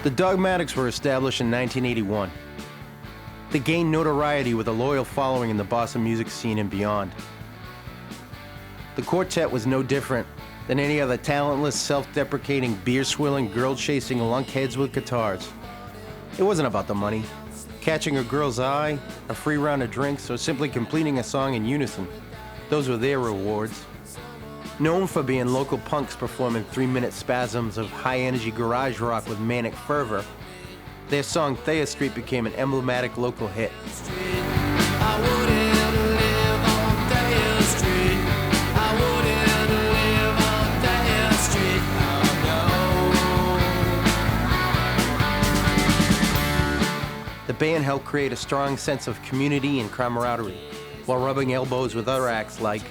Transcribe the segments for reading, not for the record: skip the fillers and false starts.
The Dogmatics were established in 1981. They gained notoriety with a loyal following in the Boston music scene and beyond. The quartet was no different than any other talentless, self-deprecating, beer-swilling, girl-chasing lunkheads with guitars. It wasn't about the money, catching a girl's eye, a free round of drinks, or simply completing a song in unison. Those were their rewards. Known for being local punks performing 3-minute spasms of high-energy garage rock with manic fervor, their song Thea Street became an emblematic local hit. The band helped create a strong sense of community and camaraderie, while rubbing elbows with other acts like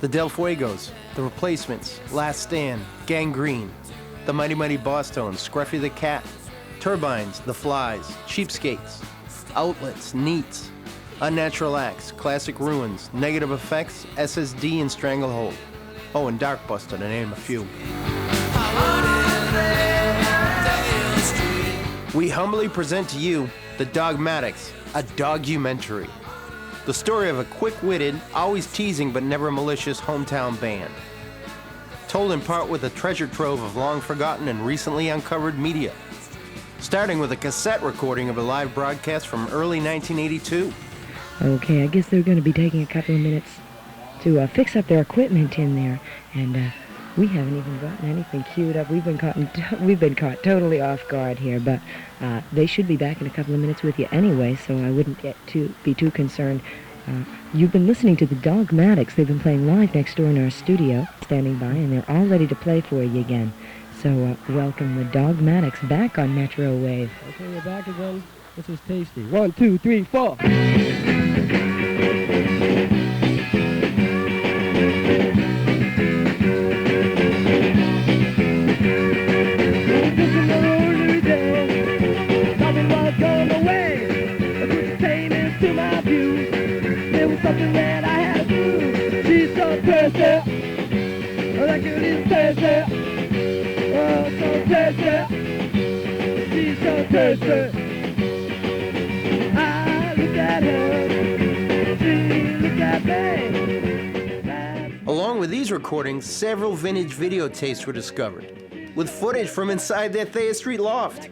the Del Fuegos, The Replacements, Last Stand, Gangrene, the Mighty Mighty Bosstones, Scruffy the Cat, Turbines, The Flies, Cheapskates, Outlets, Neats, Unnatural Acts, Classic Ruins, Negative Effects, SSD, and Stranglehold. Oh, and Darkbuster, to name a few. We humbly present to you the Dogmatics, a dogumentary. The story of a quick-witted, always teasing but never malicious hometown band. Told in part with a treasure trove of long-forgotten and recently uncovered media. Starting with a cassette recording of a live broadcast from early 1982. Okay, I guess they're going to be taking a couple of minutes to fix up their equipment in there, and we haven't even gotten anything queued up. We've been caught totally off guard here, but they should be back in a couple of minutes with you anyway, so I wouldn't be too concerned. You've been listening to the Dogmatics. They've been playing live next door in our studio, standing by, and they're all ready to play for you again. So welcome the Dogmatics back on Metro Wave. Okay, we're back again. This is tasty. 1, 2, 3, 4. Something that I had to do. She's so thirsty, like it is thirsty. Oh, so thirsty. She's so thirsty. I look at her, she looks at me. Along with these recordings, several vintage videotapes were discovered, with footage from inside their Thea Street loft.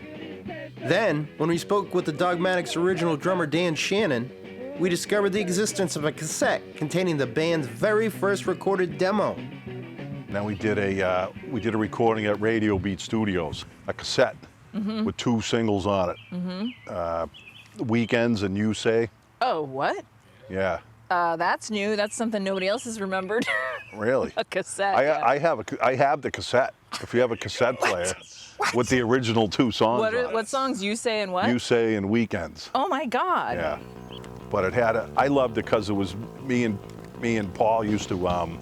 Then, when we spoke with the Dogmatics' original drummer Dan Shannon, we discovered the existence of a cassette containing the band's very first recorded demo. Now we did a recording at Radio Beat Studios, a cassette with 2 singles on it. Weekends and You Say. Oh, what? Yeah. That's new. That's something nobody else has remembered. Really? A cassette. I have the cassette. If you have a cassette player with the original 2 songs. What songs? You Say and what? You Say and Weekends. Oh my God. Yeah. But it had I loved it because it was me and Paul used to,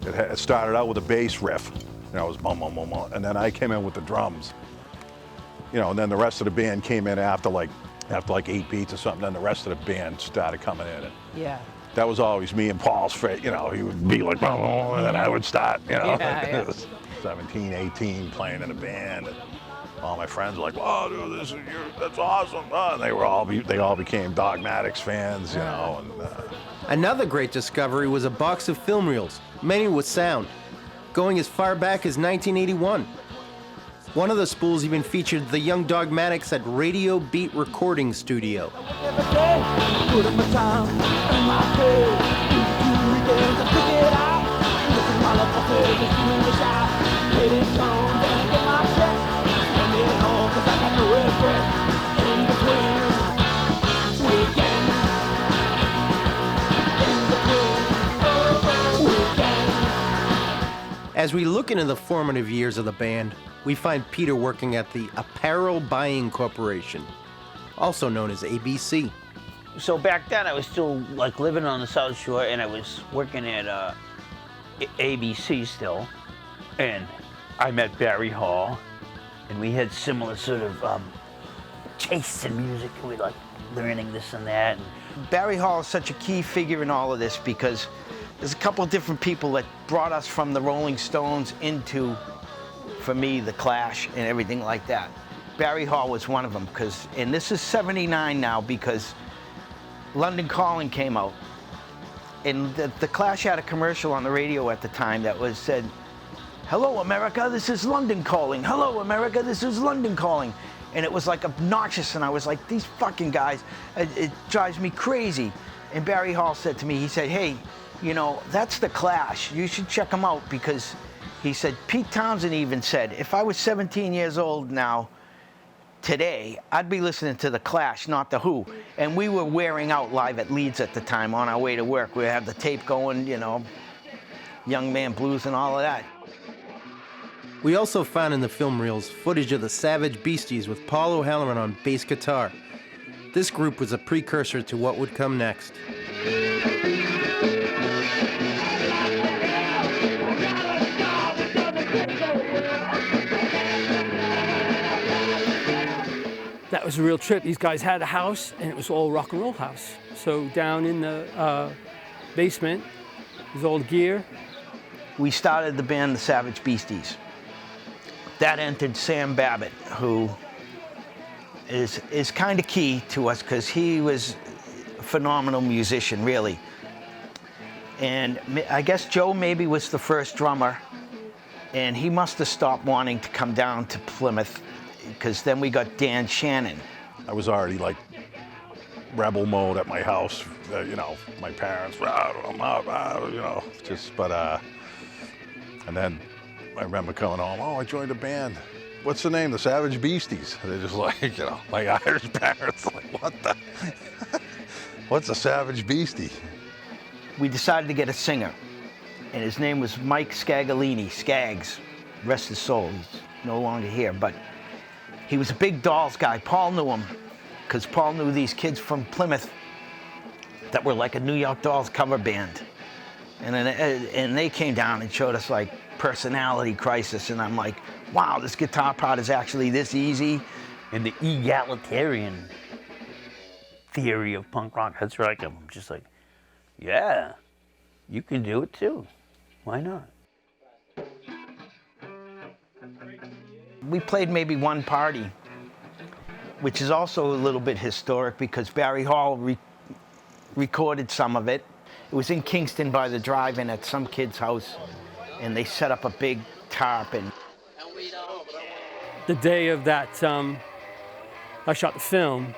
it started out with a bass riff, you know, it was bum, bum, bum, bum, and then I came in with the drums, you know, and then the rest of the band came in after like 8 beats or something, then the rest of the band started coming in. And yeah. That was always me and Paul's fit, you know, he would be like, bum, bum, and then I would start, you know, yeah. It was 17, 18 playing in a band. And all my friends were like, "Oh, dude, that's awesome!" And they all became Dogmatics fans, you know. And, Another great discovery was a box of film reels, many with sound, going as far back as 1981. One of the spools even featured the young Dogmatics at Radio Beat Recording Studio. As we look into the formative years of the band, we find Peter working at the Apparel Buying Corporation, also known as ABC. So back then I was still like living on the South Shore, and I was working at ABC still, and I met Barry Hall, and we had similar sort of tastes in music. We like learning this and that. And Barry Hall is such a key figure in all of this because there's a couple of different people that brought us from the Rolling Stones into, for me, the Clash and everything like that. Barry Hall was one of them, and this is 79 now because London Calling came out. And the Clash had a commercial on the radio at the time that said, "Hello America, this is London Calling. Hello America, this is London Calling." And it was like obnoxious, and I was like, these fucking guys, it drives me crazy. And Barry Hall said to me, he said, "Hey, you know, that's the Clash. You should check them out," because he said, Pete Townsend even said, if I was 17 years old now, today, I'd be listening to the Clash, not the Who. And we were wearing out live at Leeds at the time on our way to work. We had the tape going, you know, Young Man Blues and all of that. We also found in the film reels footage of the Savage Beasties with Paul O'Halloran on bass guitar. This group was a precursor to what would come next. That was a real trip. These guys had a house, and it was all rock and roll house. So down in the basement, was all the gear. We started the band the Savage Beasties. That entered Sam Babbitt, who is kind of key to us because he was a phenomenal musician, really. And I guess Joe maybe was the first drummer, and he must have stopped wanting to come down to Plymouth because then we got Dan Shannon. I was already like rebel mode at my house, you know, my parents, you know, and then I remember coming home, oh, I joined a band. What's the name? The Savage Beasties. They're just like, you know, like Irish parents, like, what the, what's a Savage Beastie? We decided to get a singer, and his name was Mike Scagalini, Skaggs, rest his soul, he's no longer here, but he was a big Dolls guy. Paul knew him, because Paul knew these kids from Plymouth that were like a New York Dolls cover band. And they came down and showed us like Personality Crisis, and I'm like, wow, this guitar part is actually this easy. And the egalitarian theory of punk rock, that's right. I'm just like, yeah, you can do it too. Why not? We played maybe one party, which is also a little bit historic because Barry Hall recorded some of it. It was in Kingston by the drive-in at some kid's house, and they set up a big tarp. And The day of that, I shot the film,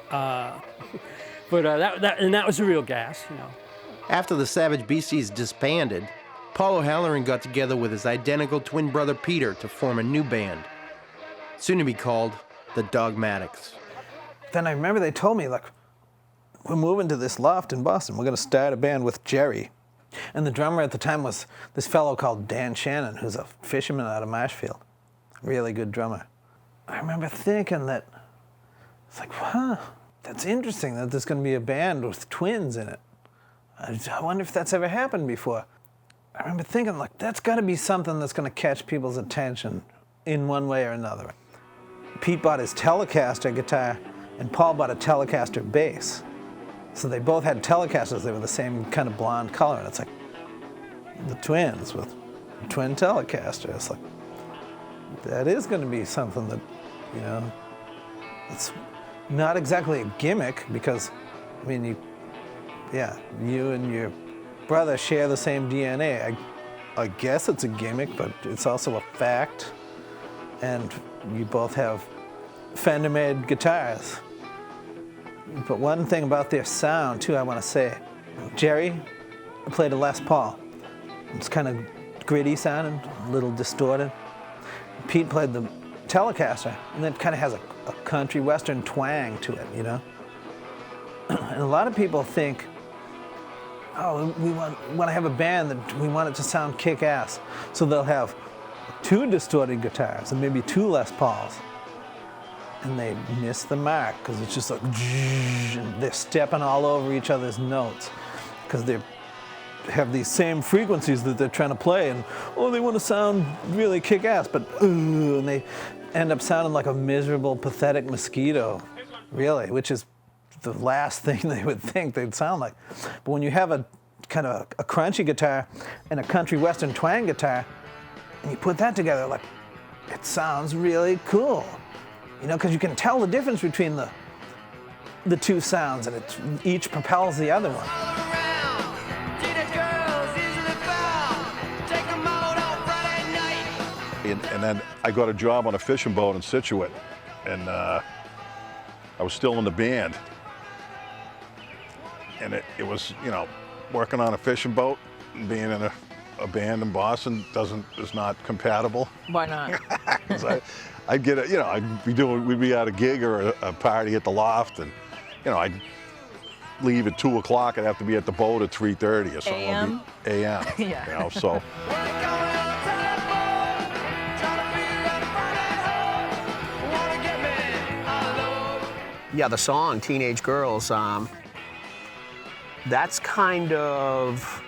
but that was a real gas, you know. After the Savage Beasties disbanded, Paul O'Halloran got together with his identical twin brother Peter to form a new band, soon to be called the Dogmatics. Then I remember they told me, like, we're moving to this loft in Boston. We're going to start a band with Jerry. And the drummer at the time was this fellow called Dan Shannon, who's a fisherman out of Marshfield. Really good drummer. I remember thinking that, it's like, huh, that's interesting that there's going to be a band with twins in it. I wonder if that's ever happened before. I remember thinking, like, that's got to be something that's going to catch people's attention in one way or another. Pete bought his Telecaster guitar, and Paul bought a Telecaster bass. So they both had Telecasters. They were the same kind of blonde color, and it's like the twins with twin Telecaster. It's like, that is going to be something that, you know, it's not exactly a gimmick because, I mean, you and your brother share the same DNA. I guess it's a gimmick, but it's also a fact. And you both have Fender-made guitars. But one thing about their sound, too, I want to say. Jerry played a Les Paul. It's kind of gritty sounding, a little distorted. Pete played the Telecaster, and it kind of has a country western twang to it, you know? And a lot of people think, oh, we want to have a band that we want it to sound kick-ass. So they'll have 2 distorted guitars and maybe 2 Les Pauls. And they miss the mark because it's just like, and they're stepping all over each other's notes because they have these same frequencies that they're trying to play, and they want to sound really kick-ass, but and they end up sounding like a miserable, pathetic mosquito, really, which is the last thing they would think they'd sound like. But when you have a kind of a crunchy guitar and a country western twang guitar, and you put that together, like, it sounds really cool. You know, because you can tell the difference between the two sounds, and each propels the other one. And then I got a job on a fishing boat in Scituate, and I was still in the band. And it was, you know, working on a fishing boat and being in a band in Boston is not compatible. Why not? I'd get you know, we'd be at a gig or a party at the Loft, and you know, I'd leave at 2 o'clock. I'd have to be at the boat at 3:30 or something. A.M.? A.M. Yeah. You know, so. Yeah, the song "Teenage Girls." That's kind of.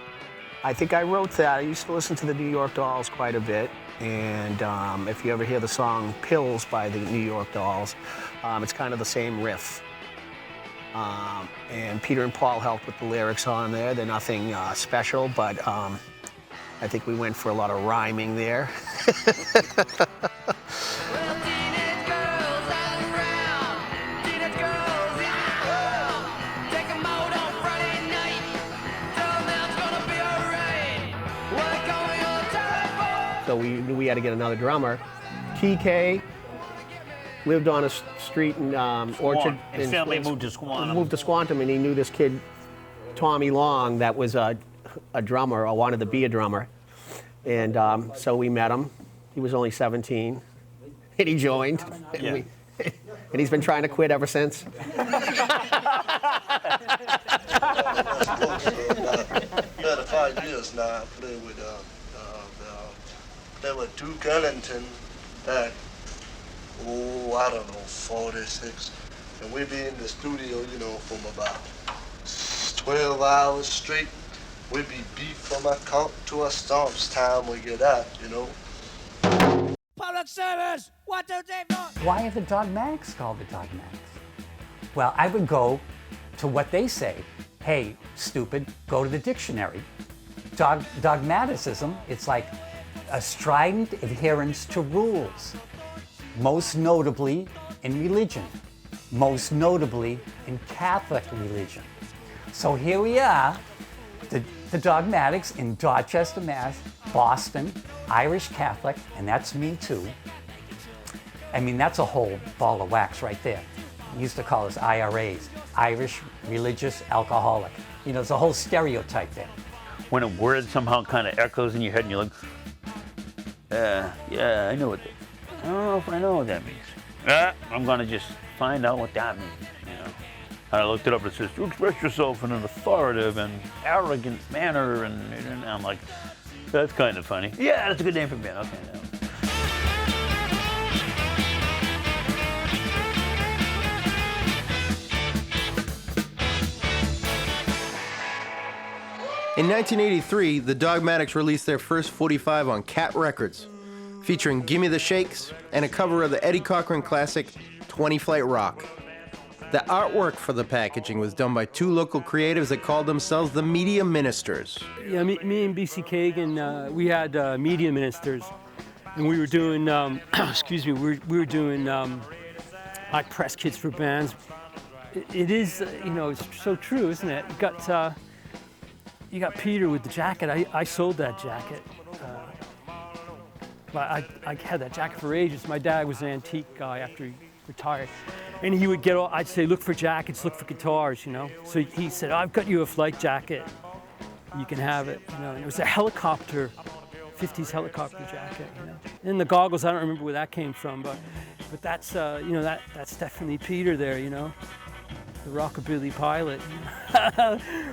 I think I wrote that. I used to listen to the New York Dolls quite a bit. And if you ever hear the song Pills by the New York Dolls, it's kind of the same riff. And Peter and Paul helped with the lyrics on there. They're nothing special, but I think we went for a lot of rhyming there. So we knew we had to get another drummer. TK lived on a street in Orchard. His family moved to Squantum. Moved to Squantum, and he knew this kid, Tommy Long, that was a drummer, or wanted to be a drummer. And so we met him. He was only 17, and he joined. And, and he's been trying to quit ever since. About 5 years now. I play with Duke Ellington at, I don't know, 46. And we be in the studio, you know, from about 12 hours straight. We be beat from a count to a stomp's time we get out, you know. Public service, 1, 2, 3, 4. Why are the Dogmatics called the Dogmatics? Well, I would go to what they say. Hey, stupid, go to the dictionary. Dogmaticism, it's like a strident adherence to rules, most notably in religion, most notably in Catholic religion. So here we are, the Dogmatics in Dorchester, Mass, Boston, Irish Catholic, and that's me too. I mean, that's a whole ball of wax right there. We used to call us IRAs, Irish Religious Alcoholic. You know, there's a whole stereotype there. When a word somehow kind of echoes in your head and you're like, yeah, I know what that, I don't know if I know what that means. I'm gonna just find out what that means, you know. And I looked it up, it says, to express yourself in an authoritative and arrogant manner, and I'm like, that's kind of funny. Yeah, that's a good name for a band, okay. No. In 1983, the Dogmatics released their first 45 on Cat Records, featuring Gimme the Shakes and a cover of the Eddie Cochran classic 20 Flight Rock. The artwork for the packaging was done by two local creatives that called themselves the Media Ministers. Yeah, me and BC Kagan, we had Media Ministers, and we were doing, excuse me, we were doing like press kits for bands. It is, you know, it's so true, isn't it? You got Peter with the jacket. I sold that jacket. I had that jacket for ages. My dad was an antique guy after he retired. And he would get all, I'd say, look for jackets, look for guitars, you know. So he said, I've got you a flight jacket. You can have it, you know. And it was a helicopter, 50s helicopter jacket, you know. And the goggles, I don't remember where that came from, but that's, you know, that's definitely Peter there, you know. The rockabilly pilot,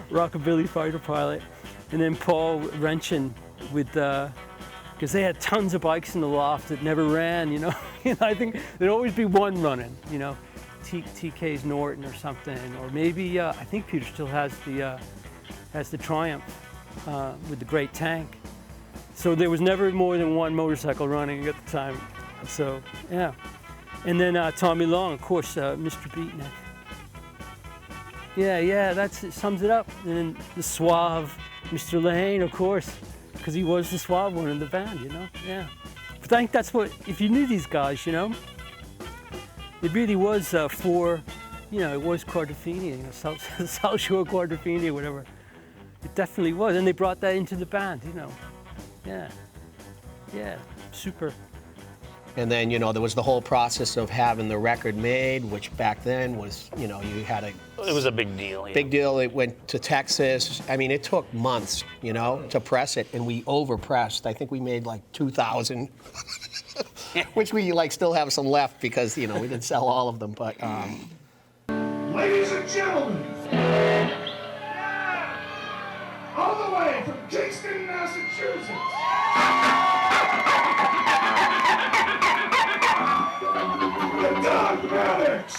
rockabilly fighter pilot. And then Paul wrenching with, because they had tons of bikes in the loft that never ran, you know. I think there'd always be one running, you know. TK's Norton or something, or maybe, I think Peter still has the Triumph with the great tank. So there was never more than one motorcycle running at the time. So, yeah. And then Tommy Long, of course, Mr. Beatnik. Yeah, it sums it up. And then the suave Mr. Lane, of course, because he was the suave one in the band, you know? Yeah. But I think that's what, if you knew these guys, you know, It really was for, you know, it was Quadrophenia, you know, South Shore Quadrophenia, whatever. It definitely was, and they brought that into the band, you know. Yeah, super. And then, you know, there was the whole process of having the record made, which back then was, you know, you had a... It was a big deal. Yeah. Big deal. It went to Texas. I mean, it took months, you know, to press it, and we overpressed. I think we made like 2,000, which we like still have some left because, you know, we didn't sell all of them, but... Ladies and gentlemen, all the way from Kingston, Massachusetts, the Dogmatics.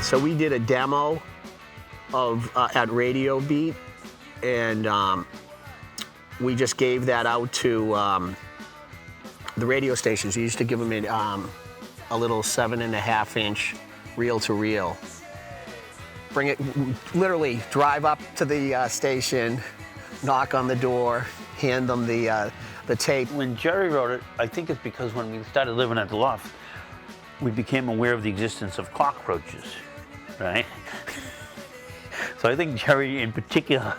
So we did a demo of at Radio Beat, and we just gave that out to the radio stations. You used to give them a little 7.5-inch reel-to-reel. Bring it, literally drive up to the station, knock on the door, hand them the tape. When Jerry wrote it, I think it's because when we started living at the loft, we became aware of the existence of cockroaches, right? So I think Jerry in particular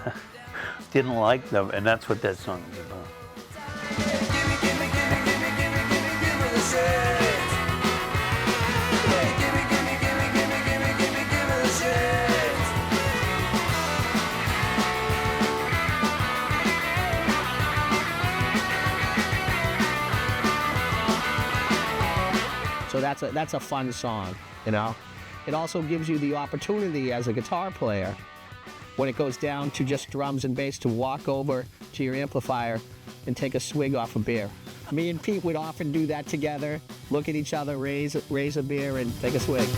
didn't like them, and that's what that song is about. So that's a fun song, you know? It also gives you the opportunity as a guitar player, when it goes down to just drums and bass, to walk over to your amplifier and take a swig off a beer. Me and Pete would often do that together, look at each other, raise a beer, and take a swig.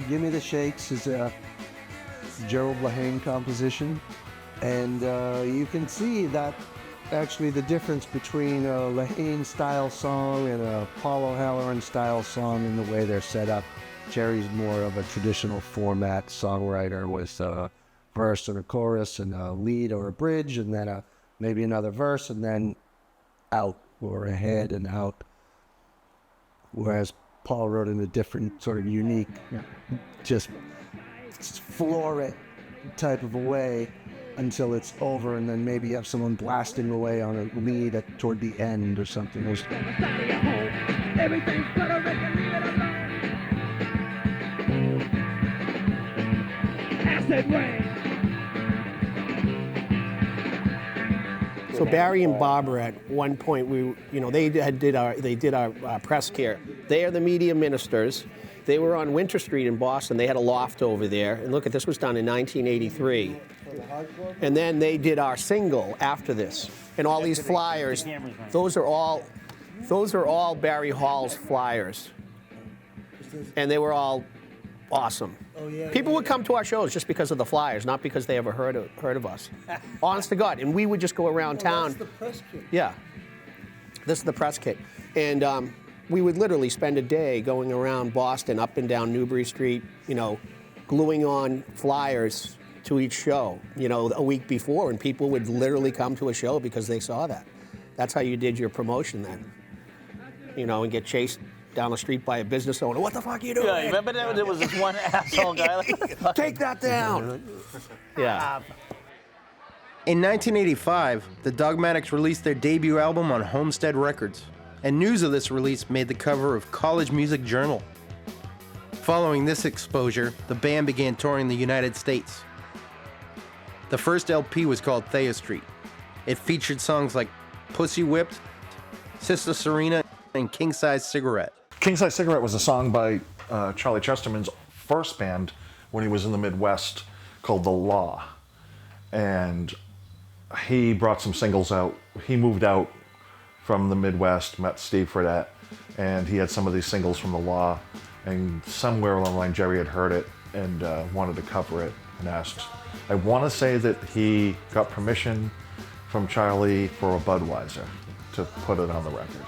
Give Me the Shakes is a Gerald Lehane composition, and you can see that actually the difference between a Lehane style song and a Paul O'Halloran style song in the way they're set up. Jerry's more of a traditional format songwriter with a verse and a chorus and a lead or a bridge, and then maybe another verse, and then out or ahead and out. Whereas Paul wrote in a different sort of unique, just floor it type of a way until it's over, and then maybe have someone blasting away on a lead toward the end or something. Everything's gonna make it, leave it alone. Acid rain. So Barry and Barbara, at one point, they did our press care. They are the media ministers. They were on Winter Street in Boston. They had a loft over there. And look, this was done in 1983. And then they did our single after this. And all these flyers, those are all Barry Hall's flyers. And they were all awesome. People would come to our shows just because of the flyers, not because they ever heard of us. Honest to God. And we would just go around town. That's the press kit. Yeah. This is the press kit. And we would literally spend a day going around Boston, up and down Newbury Street, gluing on flyers to each show, a week before, and people would literally come to a show because they saw that. That's how you did your promotion then. And get chased down the street by a business owner. What the fuck are you doing? Yeah, remember there was this one asshole guy like, take that down. Yeah. In 1985, the Dogmatics released their debut album on Homestead Records, and news of this release made the cover of College Music Journal. Following this exposure, the band began touring the United States. The first LP was called Thea Street. It featured songs like Pussy Whipped, Sister Serena, and King Size Cigarette. King Size Cigarette was a song by Charlie Chesterman's first band when he was in the Midwest called The Law. And he brought some singles out. He moved out from the Midwest, met Steve Fredette, and he had some of these singles from The Law. And somewhere along the line, Jerry had heard it and wanted to cover it and asked. I want to say that he got permission from Charlie for a Budweiser to put it on the record.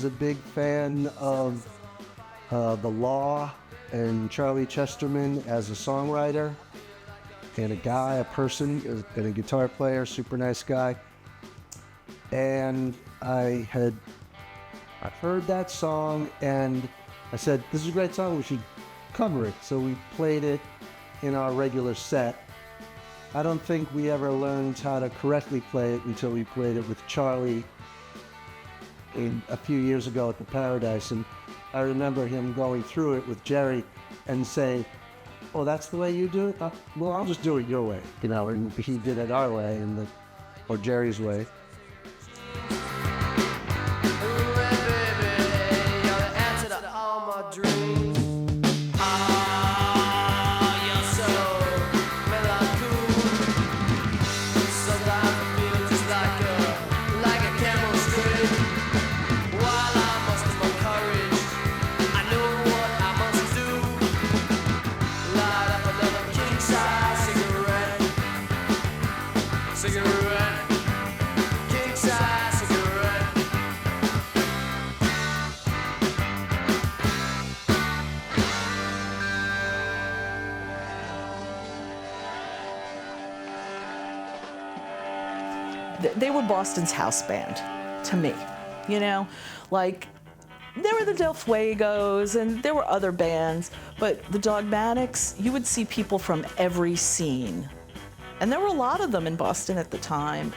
A big fan of The Law and Charlie Chesterman as a songwriter, and a person, and a guitar player, super nice guy. And I heard that song and I said, this is a great song, we should cover it. So we played it in our regular set. I don't think we ever learned how to correctly play it until we played it with Charlie a few years ago at the Paradise, and I remember him going through it with Jerry and saying, oh, that's the way you do it? Well, I'll just do it your way, you know, and he did it our way, or Jerry's way. They were Boston's house band, to me. You know, like, there were the Del Fuegos and there were other bands, but the Dogmatics, you would see people from every scene. And there were a lot of them in Boston at the time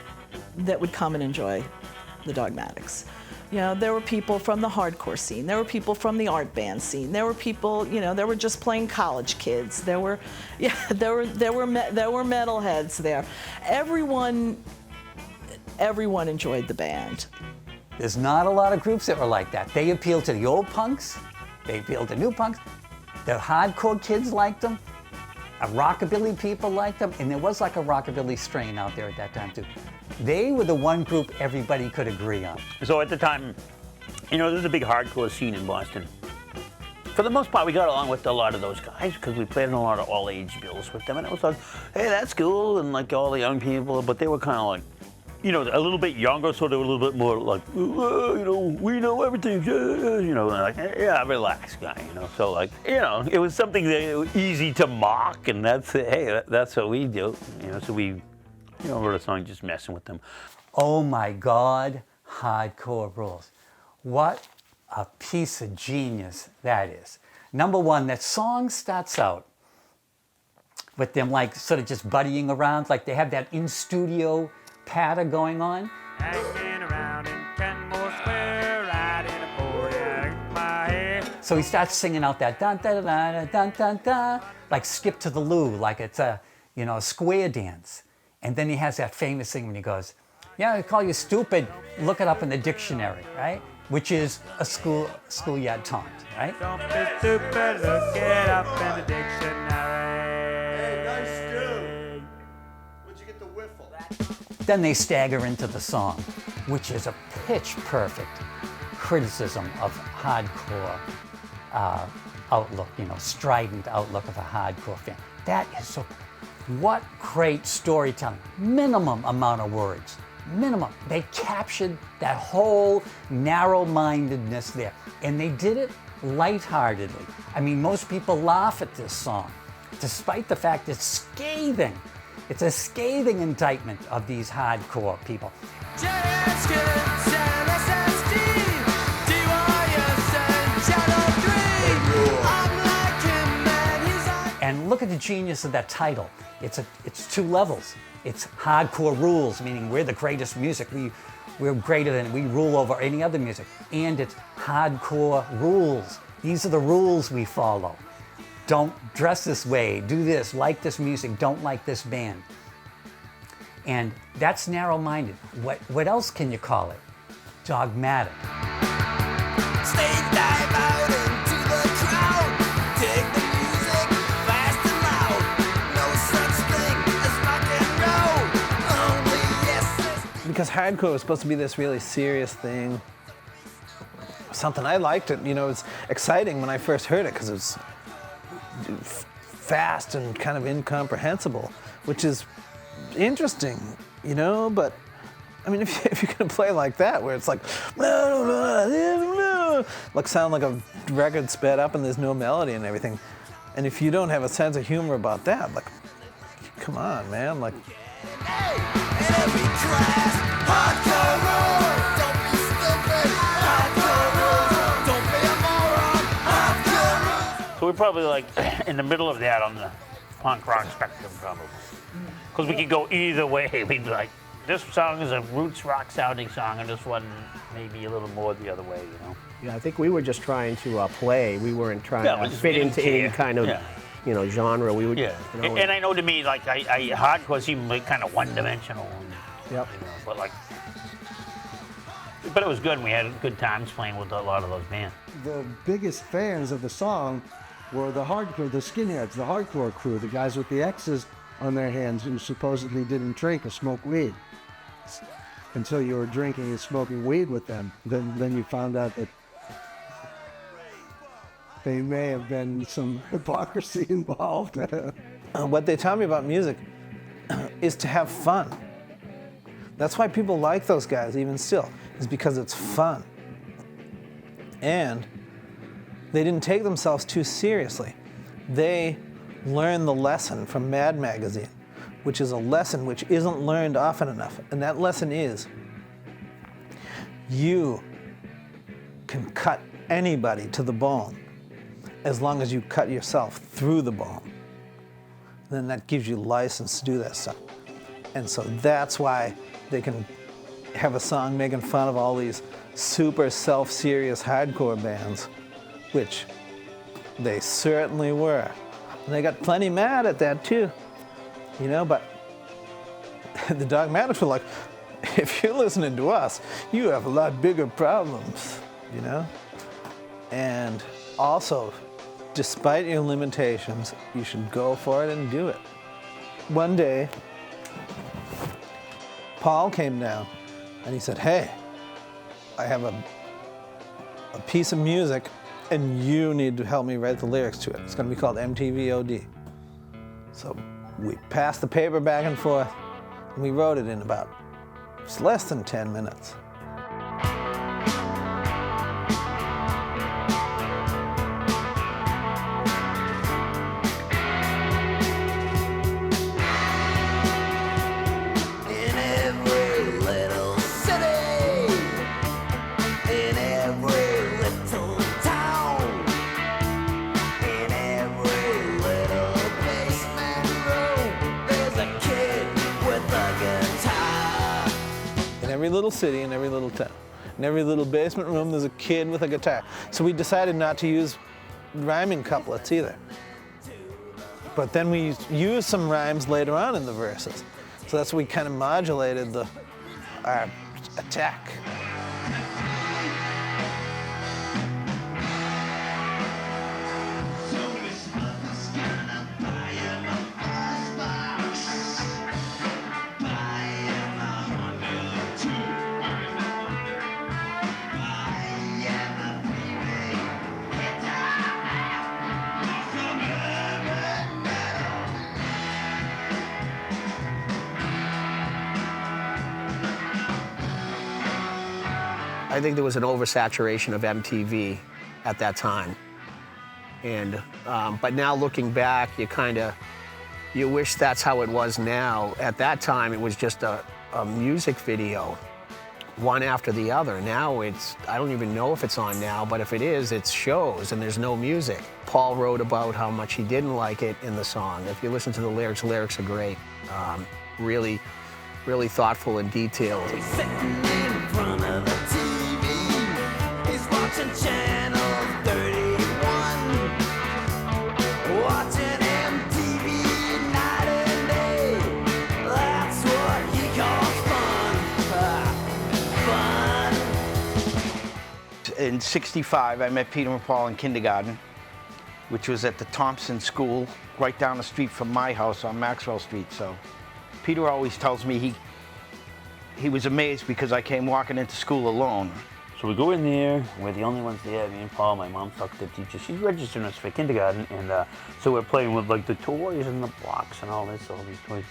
that would come and enjoy the Dogmatics. You know, there were people from the hardcore scene, there were people from the art band scene, there were people, you know, there were just plain college kids, there were metalheads there. Everyone enjoyed the band. There's not a lot of groups that were like that. They appealed to the old punks, they appealed to new punks, the hardcore kids liked them, rockabilly people liked them, and there was like a rockabilly strain out there at that time too. They were the one group everybody could agree on. So at the time, you know, there was a big hardcore scene in Boston. For the most part, we got along with a lot of those guys because we played in a lot of all-age bills with them, and it was like, hey, that's cool, and like all the young people, but they were kind of like, you know, a little bit younger, so they were a little bit more like, you know, we know everything, you know, and like, yeah, relax, guy, you know. So like, you know, it was something that was easy to mock, and that's, hey, that's what we do, you know. So we, you know, wrote a song just messing with them. Oh my God, hardcore rules. What a piece of genius that is. Number one, that song starts out with them like sort of just buddying around, like they have that in-studio patter going on. Hanging around in Kenmore Square, riding a pony in my hair. So he starts singing out that dun dun dun dun dun dun, like Skip to the Lou, like it's a, you know, a square dance. And then he has that famous thing when he goes, yeah, I call you stupid, look it up in the dictionary, right? Which is a schoolyard taunt, right? Don't be stupid, look it up in the dictionary. Hey, nice stew. Where'd you get the whiffle? Then they stagger into the song, which is a pitch perfect criticism of hardcore outlook, you know, strident outlook of a hardcore fan. That is so, what great storytelling. Minimum amount of words, minimum. They captured that whole narrow-mindedness there, and they did it lightheartedly. I mean, most people laugh at this song, despite the fact it's scathing. It's a scathing indictment of these hardcore people. And look at the genius of that title. It's two levels. It's hardcore rules, meaning we're the greatest music. We're greater than, we rule over any other music. And it's hardcore rules. These are the rules we follow. Don't dress this way, do this, like this music, don't like this band. And that's narrow-minded. What else can you call it? Dogmatic. Dive out into the crowd. Take the music fast and loud. No such thing as rock and roll. Only yes. Because hardcore was supposed to be this really serious thing. Something I liked it, you know, it's exciting when I first heard it because it was fast and kind of incomprehensible, which is interesting, you know, but I mean, if you're gonna play like that, where it's like, sound like a record sped up and there's no melody and everything, and if you don't have a sense of humor about that, like, come on, man, like. So we're probably like in the middle of that on the punk rock spectrum, probably. Because we could go either way. We'd be like, this song is a roots rock sounding song, and this one maybe a little more the other way, you know? Yeah, I think we were just trying to play. We weren't trying to just fit into any care. kind of, you know, genre. We would, Yeah. you know, And I know to me, like, hardcore seemed like kind of one-dimensional. Yep. You know, but it was good, and we had good times playing with a lot of those bands. The biggest fans of the song were the hardcore, the skinheads, the hardcore crew, the guys with the X's on their hands who supposedly didn't drink or smoke weed. Until you were drinking and smoking weed with them, then you found out that they may have been some hypocrisy involved. What they taught me about music is to have fun. That's why people like those guys, even still, is because it's fun. And they didn't take themselves too seriously. They learned the lesson from Mad Magazine, which is a lesson which isn't learned often enough. And that lesson is, you can cut anybody to the bone as long as you cut yourself through the bone. Then that gives you license to do that stuff. And so that's why they can have a song making fun of all these super self-serious hardcore bands, which they certainly were. And they got plenty mad at that too, you know, but the Dogmatics were like, if you're listening to us, you have a lot bigger problems, you know? And also, despite your limitations, you should go for it and do it. One day, Paul came down and he said, hey, I have a piece of music and you need to help me write the lyrics to it. It's gonna be called MTVOD. So we passed the paper back and forth and we wrote it in about, it's less than 10 minutes. Every little city and every little town. In every little basement room, there's a kid with a guitar. So we decided not to use rhyming couplets either. But then we used some rhymes later on in the verses. So that's what we kind of modulated our attack. I think there was an oversaturation of MTV at that time. And, but now looking back, you wish that's how it was now. At that time, it was just a music video, one after the other. Now I don't even know if it's on now, but if it is, it's shows and there's no music. Paul wrote about how much he didn't like it in the song. If you listen to the lyrics are great. Really, really thoughtful and detailed. He's sitting in front of the TV. He's watching channel 31. Watching MTV night and day. That's what he calls fun. In '65, I met Peter and Paul in kindergarten, which was at the Thompson School, right down the street from my house on Maxwell Street. So Peter always tells me he was amazed because I came walking into school alone. So we go in there, we're the only ones there, me and Paul, my mom's substitute teacher. She's registering us for kindergarten, and so we're playing with like the toys and the blocks and all these toys.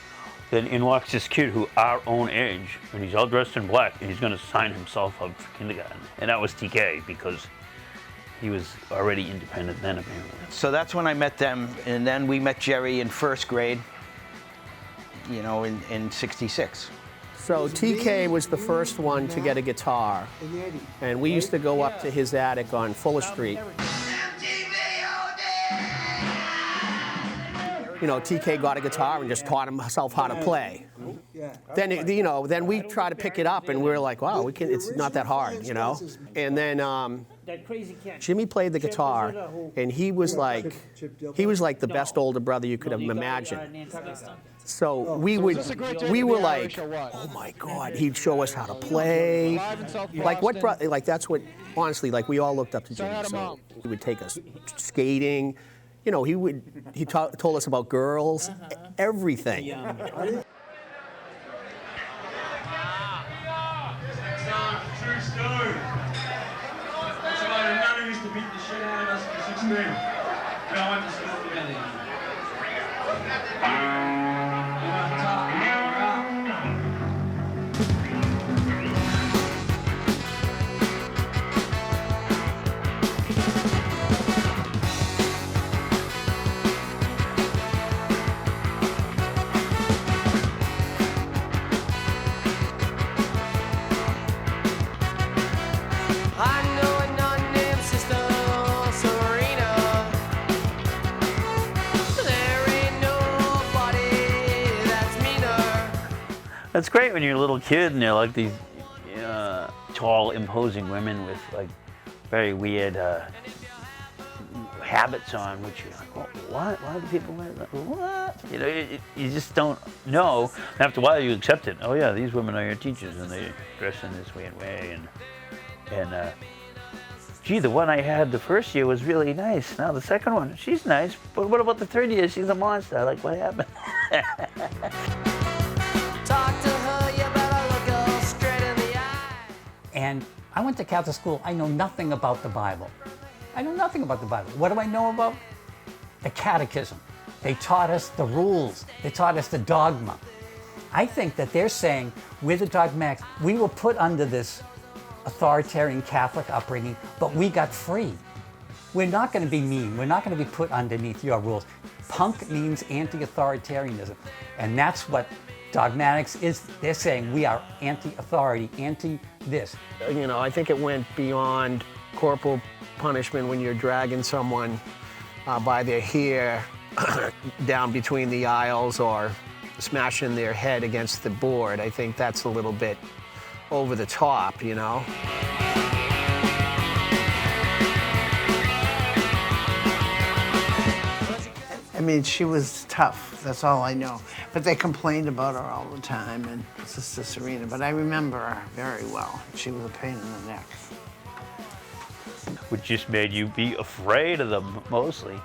Then in walks this kid who our own age, and he's all dressed in black, and he's gonna sign himself up for kindergarten. And that was TK, because he was already independent then, apparently. So that's when I met them, and then we met Jerry in first grade, you know, in '66. So TK was the first one to get a guitar, and we used to go up to his attic on Fuller Street. You know, TK got a guitar and just taught himself how to play. Then, then we try to pick it up, and we were like, wow, it's not that hard, you know? And then Jimmy played the guitar, and he was like the best older brother you could have imagined. So we were like, oh my God, he'd show us how to play. Like that's what, honestly, like we all looked up to Jimmy. So he would take us skating. You know, he told us about girls, everything. True story. So my nana used to beat the shit out of us for 16. And I went to school together. That's great when you're a little kid and they're like these tall, imposing women with like very weird habits on, which you're like, what? Why do people wear that? What? You know, you just don't know. And after a while, you accept it. Oh yeah, these women are your teachers, and they dress in this weird way. And gee, the one I had the first year was really nice. Now the second one, she's nice, but what about the third year? She's a monster. Like, what happened? Talk to her, you better look her straight in the eye. And I went to Catholic school. I know nothing about the Bible. I know nothing about the Bible. What do I know about? The catechism. They taught us the rules. They taught us the dogma. I think that they're saying, we're the dogmatics. We were put under this authoritarian Catholic upbringing, but we got free. We're not going to be mean. We're not going to be put underneath your rules. Punk means anti-authoritarianism. And that's what Dogmatics is. They're saying we are anti-authority, anti-this. You know, I think it went beyond corporal punishment when you're dragging someone by their hair down between the aisles or smashing their head against the board. I think that's a little bit over the top, you know? I mean, she was tough, that's all I know. But they complained about her all the time, and Sister Serena, but I remember her very well. She was a pain in the neck. Which just made you be afraid of them, mostly.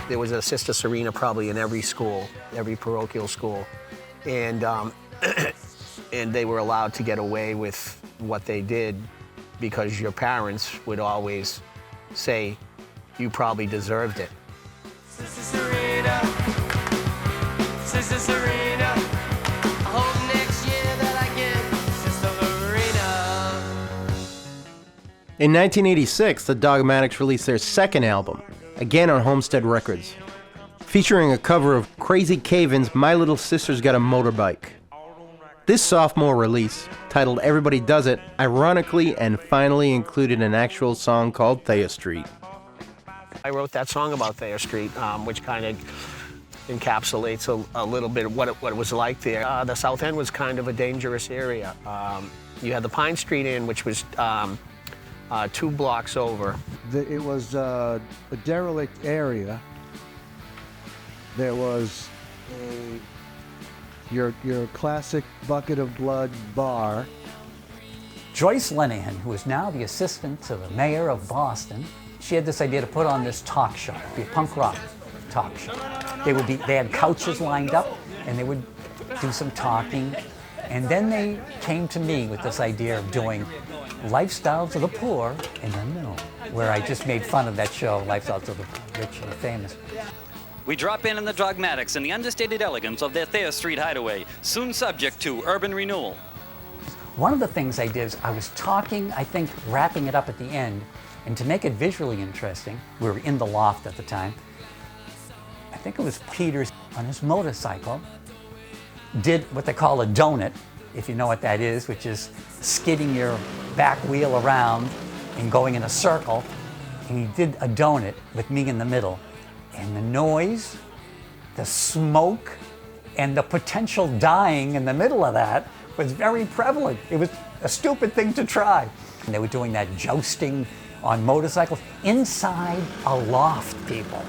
There was a Sister Serena probably in every school, every parochial school. And, and they were allowed to get away with what they did because your parents would always say, you probably deserved it. Sister Serena. I hope next year that I get Sister Lorena. In 1986, the Dogmatics released their second album, again on Homestead Records, featuring a cover of Crazy Caven's My Little Sister's Got a Motorbike. This sophomore release, titled Everybody Does It, ironically and finally included an actual song called Thea Street. I wrote that song about Thea Street, which kind of encapsulates a little bit of what it was like there. The South End was kind of a dangerous area. You had the Pine Street Inn, which was 2 blocks over. It was a derelict area. There was your classic bucket of blood bar. Joyce Lenahan, who is now the assistant to the mayor of Boston, she had this idea to put on this talk show, it'd be a punk rock talk show. They had couches lined up and they would do some talking. And then they came to me with this idea of doing Lifestyles of the Poor and the Middle, where I just made fun of that show, Lifestyles of the Rich and the Famous. We drop in the Dogmatics in the understated elegance of their Thea Street hideaway, soon subject to urban renewal. One of the things I did is I was talking, I think, wrapping it up at the end, and to make it visually interesting, we were in the loft at the time, I think it was Peter on his motorcycle, did what they call a donut, if you know what that is, which is skidding your back wheel around and going in a circle, and he did a donut with me in the middle. And the noise, the smoke, and the potential dying in the middle of that was very prevalent. It was a stupid thing to try. And they were doing that jousting on motorcycles inside a loft, people.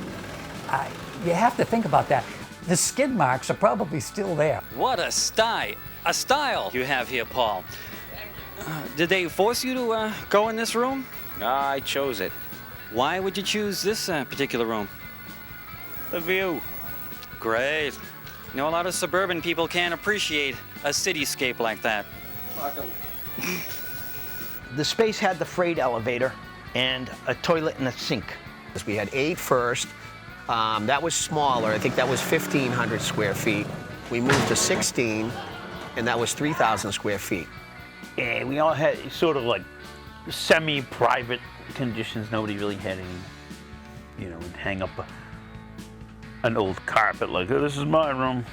You have to think about that. The skid marks are probably still there. What a style you have here, Paul. Did they force you to go in this room? No, I chose it. Why would you choose this particular room? The view. Great. You know, a lot of suburban people can't appreciate a cityscape like that. The space had the freight elevator and a toilet and a sink. We had 8 first. That was smaller. I think that was 1,500 square feet. We moved to 16, and that was 3,000 square feet. And we all had sort of like semi-private conditions. Nobody really had any, would hang up an old carpet like, oh, this is my room.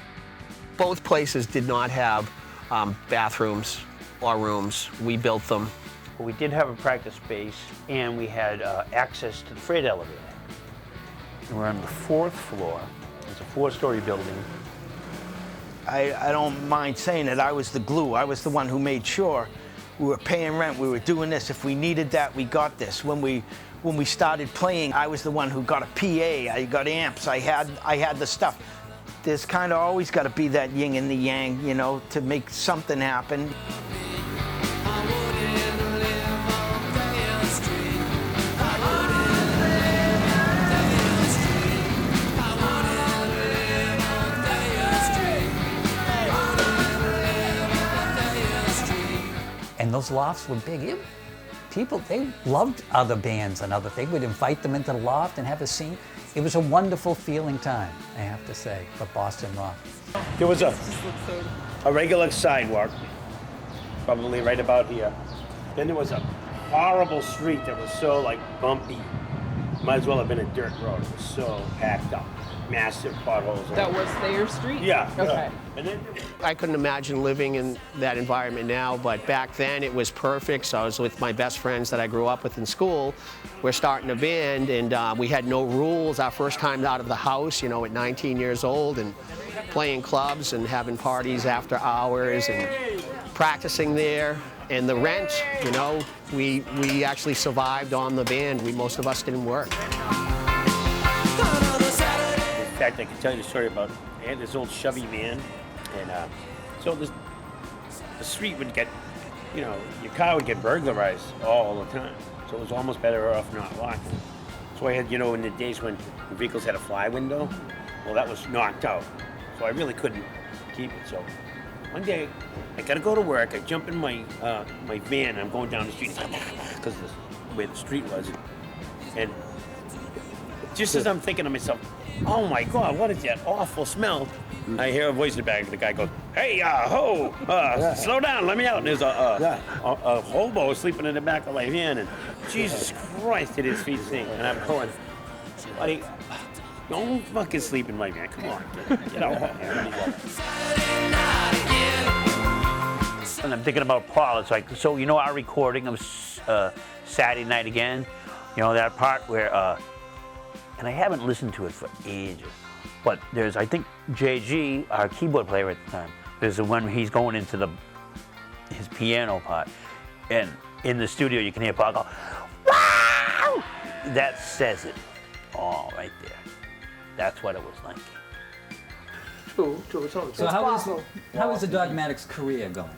Both places did not have bathrooms or rooms. We built them. We did have a practice space, and we had access to the freight elevator. And we're on the 4th floor. It's a 4-story building. I don't mind saying it, I was the glue. I was the one who made sure we were paying rent, we were doing this. If we needed that, we got this. When we started playing, I was the one who got a PA, I got amps, I had the stuff. There's kind of always got to be that yin and the yang, to make something happen. And those lofts were big. People, they loved other bands and they would invite them into the loft and have a scene. It was a wonderful feeling time, I have to say, for Boston rock. There was a regular sidewalk, probably right about here. Then there was a horrible street that was so bumpy. Might as well have been a dirt road. It was so packed up. Massive potholes. That was Thayer Street? Yeah. Okay. And then I couldn't imagine living in that environment now, but back then it was perfect. So I was with my best friends that I grew up with in school. We're starting a band, and we had no rules. Our first time out of the house, at 19 years old, and playing clubs and having parties after hours and practicing there. And the rent, we actually survived on the band. Most of us didn't work. in fact, I can tell you the story about, I had this old Chevy van, and so the street would get, your car would get burglarized all the time. So it was almost better off not locking. So I had, in the days when the vehicles had a fly window, well, that was knocked out. So I really couldn't keep it. So one day, I gotta go to work. I jump in my my van, and I'm going down the street because where the street was. And just as I'm thinking to myself, oh my God, what is that awful smell? I hear a voice in the back. The guy goes, hey, slow down, let me out. And there's a hobo sleeping in the back of my van, and Jesus Christ, did his feet stink. And I'm going, buddy, don't fucking sleep in my van. Come on, get out. And I'm thinking about Paul. It's like, so you know our recording of Saturday Night Again? You know, that part where, and I haven't listened to it for ages, but there's, I think, JG, our keyboard player at the time, there's the one where he's going into his piano part, and in the studio you can hear Paul go, wow! That says it all right there. That's what it was like. True. So how is the Dogmatics career going?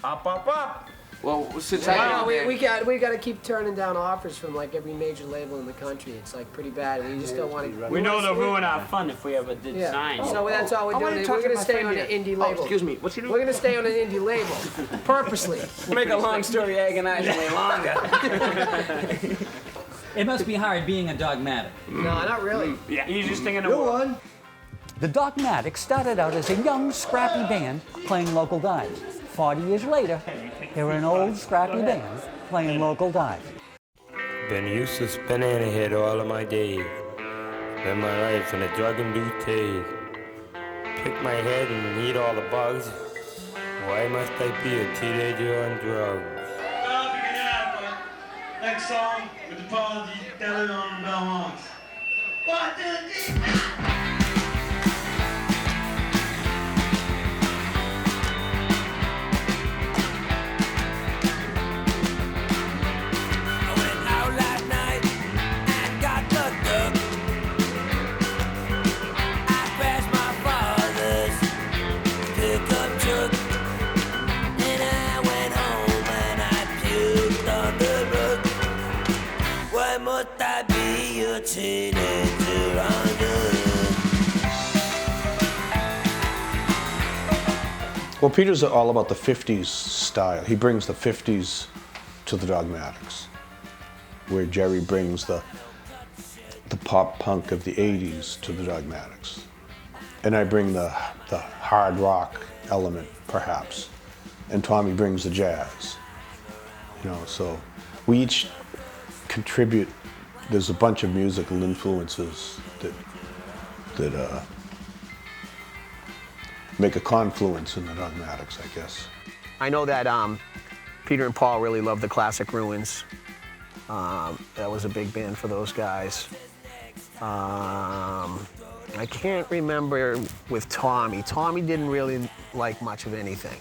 Up. Well, since I know we got to keep turning down offers from like every major label in the country. It's like pretty bad. We just don't want to. We know they'll ruin our fun if we ever did sign. So that's all we're doing. We're going to stay on an indie label. Excuse me. What's he doing? We're going to stay on an indie label, purposely. Make a long story agonizingly longer. It must be hard being a Dogmatic. No, not really. Yeah, easiest thing in the world. The Dogmatics started out as a young, scrappy band playing local dives. 40 years later, they're an old, scrappy band playing local dives. Been useless banana head all of my days. Live my life in a drug-induced haze. Pick my head and eat all the bugs. Why must I be a teenager on drugs? Next song with apology, Dylan on Belmont. 1, 2, 3. Well, Peter's all about the 50s style. He brings the 50s to the Dogmatics, where Jerry brings the pop punk of the 80s to the Dogmatics. And I bring the hard rock element, perhaps. And Tommy brings the jazz. You know, so we each contribute. There's a bunch of musical influences that make a confluence in the Dogmatics, I guess. I know that Peter and Paul really loved the Classic Ruins. That was a big band for those guys. I can't remember with Tommy. Tommy didn't really like much of anything.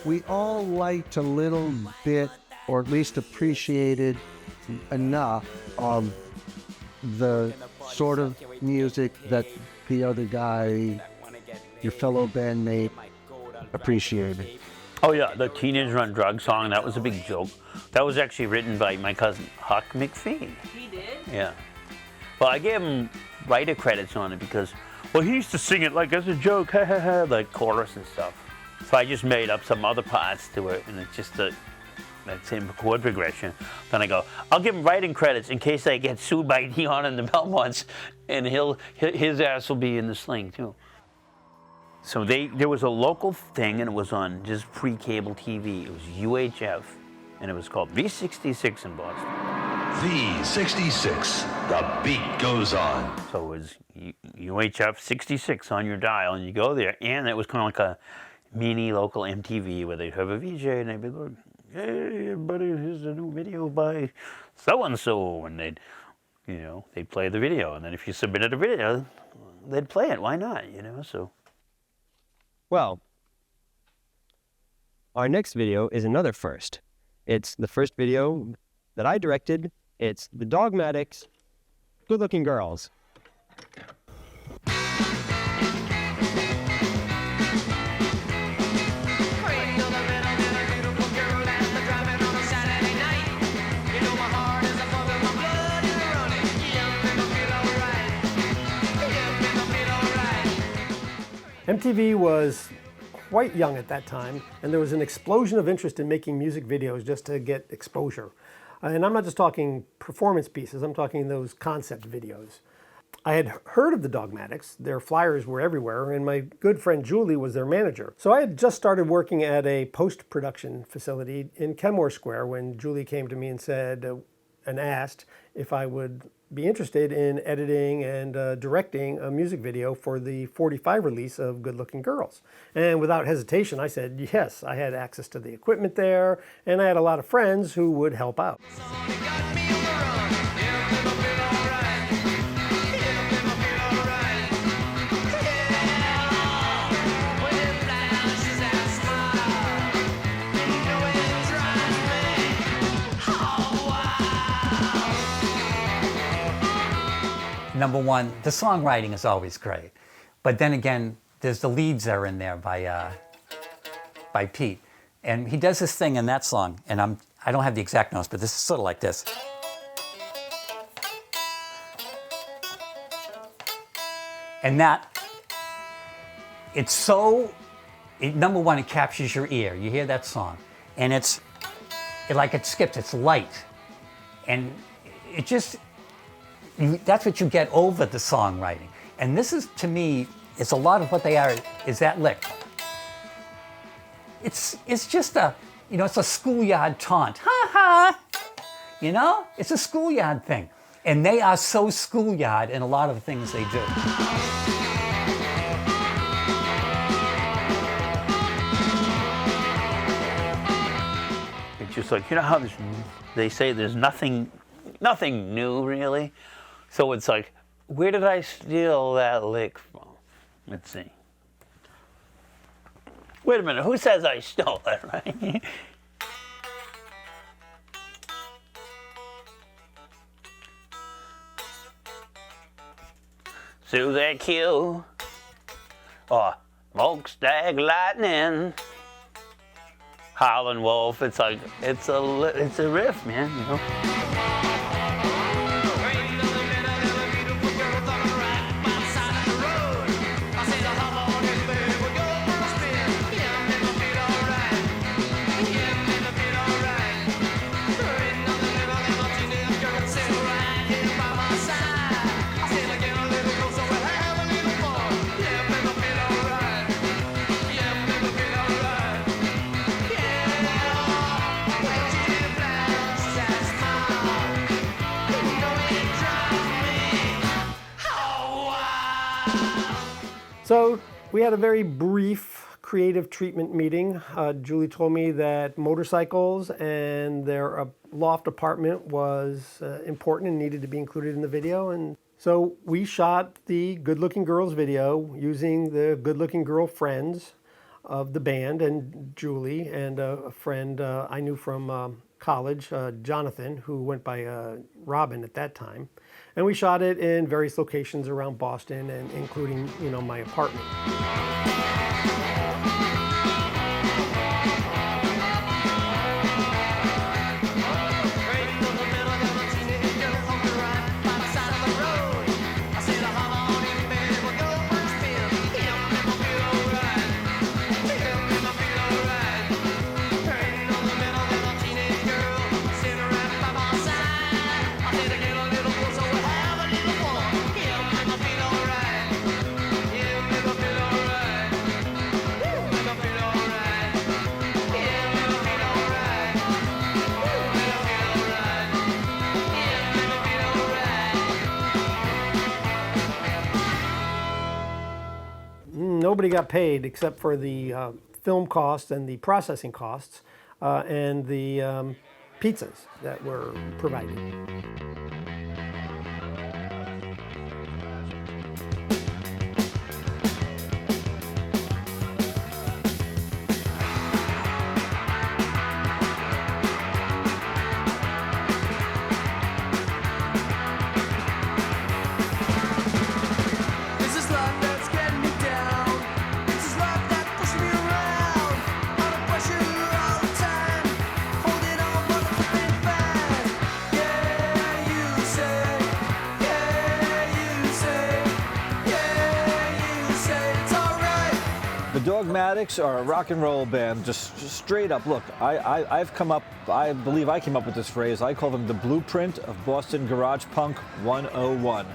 We all liked a little bit, or at least appreciated enough of the sort of music that the other guy, your fellow bandmate, appreciated. Oh yeah, the Teenagers on Drugs song, that was a big joke. That was actually written by my cousin, Huck McPhee. He did? Yeah. Well, I gave him writer credits on it because, well, he used to sing it like as a joke, ha ha ha, like chorus and stuff. So I just made up some other parts to it, and it's just that same chord progression. Then I go, I'll give him writing credits in case I get sued by Dion and the Belmonts, and his ass will be in the sling too. So there was a local thing, and it was on just pre-cable TV. It was UHF, and it was called V66 in Boston. V66, the beat goes on. So it was UHF 66 on your dial, and you go there, and it was kind of like a mini local MTV where they'd have a VJ, and they'd be like, hey, everybody, here's a new video by so-and-so, and they'd play the video, and then if you submitted a video, they'd play it. Why not, so. Well, our next video is another first. It's the first video that I directed. It's the Dogmatics, Good Looking Girls. MTV was quite young at that time, and there was an explosion of interest in making music videos just to get exposure. And I'm not just talking performance pieces, I'm talking those concept videos. I had heard of the Dogmatics, their flyers were everywhere, and my good friend Julie was their manager. So I had just started working at a post-production facility in Kenmore Square when Julie came to me and said, and asked if I would be interested in editing and directing a music video for the 45 release of Good Looking Girls. And without hesitation, I said yes. I had access to the equipment there, and I had a lot of friends who would help out. Number one, the songwriting is always great. But then again, there's the leads that are in there by Pete. And he does this thing in that song, and I don't have the exact notes, but this is sort of like this. And it's so, number one, it captures your ear. You hear that song, and it skips, it's light. And it just, that's what you get over the songwriting. And this is, to me, it's a lot of what they are, is that lick. It's just it's a schoolyard taunt. Ha ha! It's a schoolyard thing. And they are so schoolyard in a lot of the things they do. It's just like, how they say there's nothing new really. So it's like, where did I steal that lick from? Let's see. Wait a minute, who says I stole it, right? Susie Q, or Smokestack Lightning, Howlin' Wolf. It's like, it's a riff, man, So we had a very brief creative treatment meeting. Julie told me that motorcycles and their loft apartment was important and needed to be included in the video. And so we shot the Good Looking Girls video using the Good Looking Girl friends of the band and Julie and a friend I knew from college, Jonathan, who went by Robin at that time. And we shot it in various locations around Boston, and including, my apartment. Nobody got paid except for the film costs and the processing costs and the pizzas that were provided. Dogmatics are a rock and roll band, just straight up. Look, I've come up, I believe I came up with this phrase. I call them the blueprint of Boston Garage Punk 101.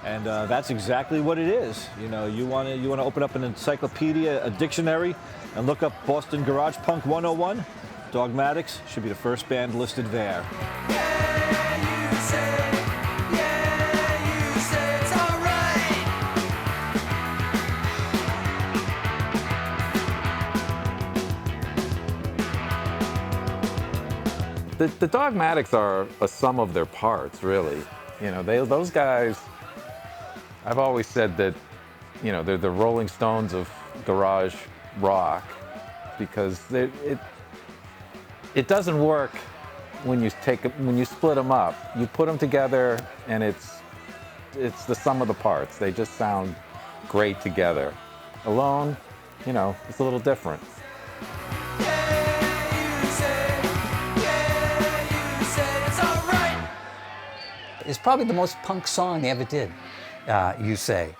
And that's exactly what it is. You know, you want to open up an encyclopedia, a dictionary, and look up Boston Garage Punk 101. Dogmatics should be the first band listed there. The Dogmatics are a sum of their parts, really. You know, those guys, I've always said that, you know, they're the Rolling Stones of garage rock, because it doesn't work when you split them up. You put them together, and it's the sum of the parts. They just sound great together. Alone, you know, it's a little different. It's probably the most punk song they ever did, You Say.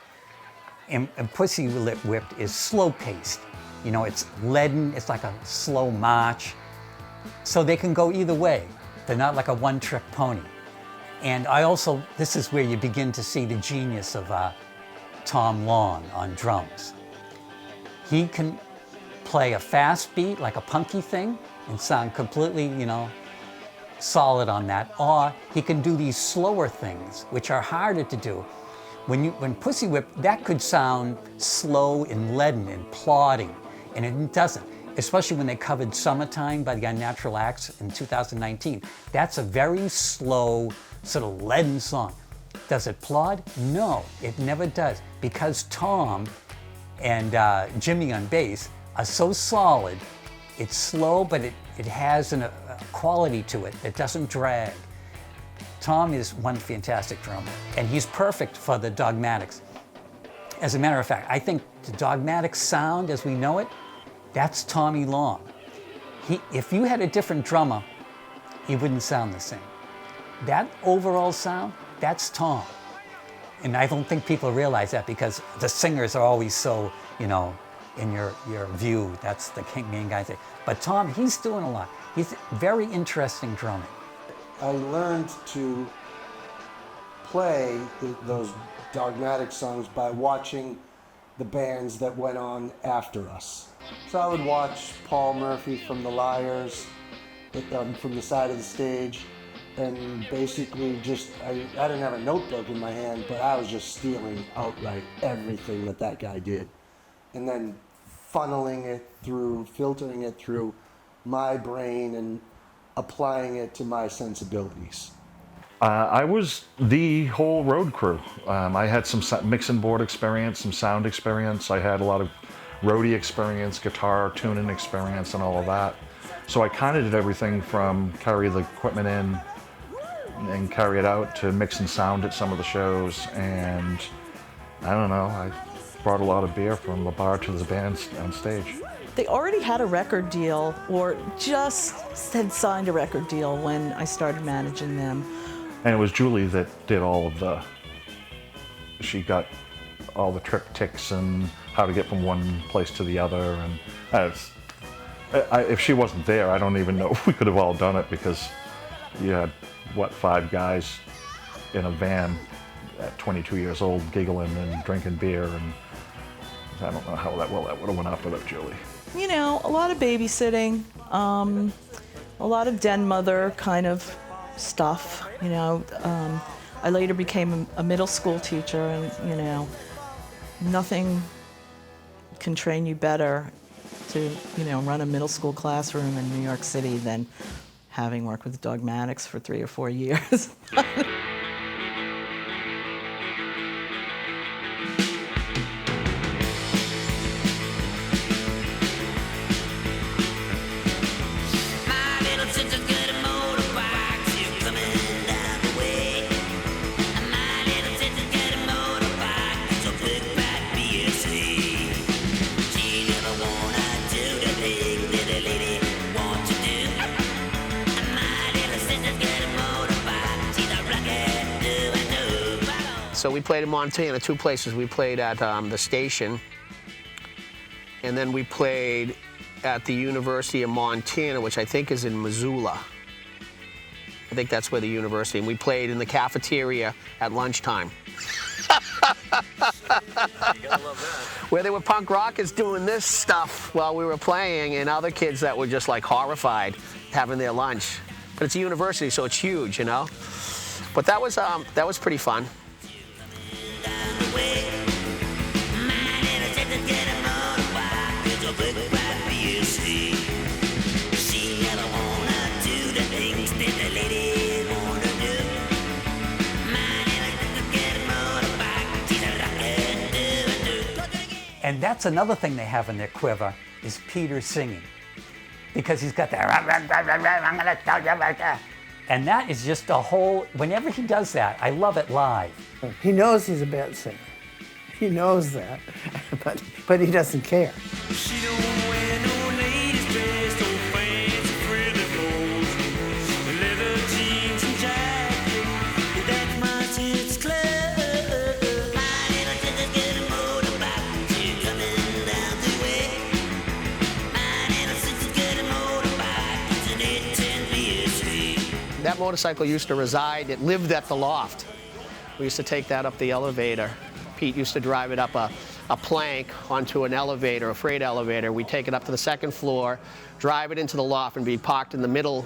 And Pussy Whipped is slow-paced. You know, it's leaden, it's like a slow march. So they can go either way. They're not like a one-trick pony. And this is where you begin to see the genius of Tom Long on drums. He can play a fast beat, like a punky thing, and sound completely, you know, solid on that, or he can do these slower things, which are harder to do. When Pussy Whip, that could sound slow and leaden and plodding, and it doesn't. Especially when they covered Summertime by the Unnatural Acts in 2019. That's a very slow, sort of leaden song. Does it plod? No, it never does, because Tom and Jimmy on bass are so solid. It's slow, but it has a quality to it that doesn't drag. Tom is one fantastic drummer, and he's perfect for the Dogmatics. As a matter of fact, I think the Dogmatics sound as we know it, that's Tommy Long. If you had a different drummer, he wouldn't sound the same. That overall sound, that's Tom. And I don't think people realize that, because the singers are always so, you know, in your view, that's the main guy thing. But Tom, he's doing a lot. He's very interesting drumming. I learned to play those Dogmatic songs by watching the bands that went on after us. So I would watch Paul Murphy from The Liars, from the side of the stage, and basically I didn't have a notebook in my hand, but I was just stealing outright everything that guy did. And then funneling it through, filtering it through my brain and applying it to my sensibilities. I was the whole road crew. I had some mixing board experience, some sound experience. I had a lot of roadie experience, guitar tuning experience, and all of that. So I kind of did everything from carry the equipment in and carry it out to mix and sound at some of the shows. And I don't know, I brought a lot of beer from the bar to the band on stage. They already had a record deal, or just had signed a record deal when I started managing them. And it was Julie that did all of she got all the triptychs and how to get from one place to the other. And if she wasn't there, I don't even know if we could have all done it, because you had, 5 guys in a van at 22 years old giggling and drinking beer, and I don't know how that would have went off without Julie. You know, a lot of babysitting, a lot of den mother kind of stuff, you know. I later became a middle school teacher, and, you know, nothing can train you better to, you know, run a middle school classroom in New York City than having worked with Dogmatics for 3 or 4 years. So we played in Montana, 2 places. We played at the station, And then we played at the University of Montana, which I think is in Missoula. I think that's where the university, and we played in the cafeteria at lunchtime. Where there were punk rockers doing this stuff while we were playing, and other kids that were just like horrified having their lunch. But it's a university, so it's huge, you know. But that was pretty fun. And that's another thing they have in their quiver, is Peter singing. Because he's got that, I'm gonna tell you about that. And that is just a whole, whenever he does that, I love it live. He knows he's a bad singer. He knows that, but he doesn't care. That motorcycle used to reside, it lived at the loft. We used to take that up the elevator. Pete used to drive it up a plank onto an elevator, a freight elevator. We'd take it up to the second floor, drive it into the loft, and be parked in the middle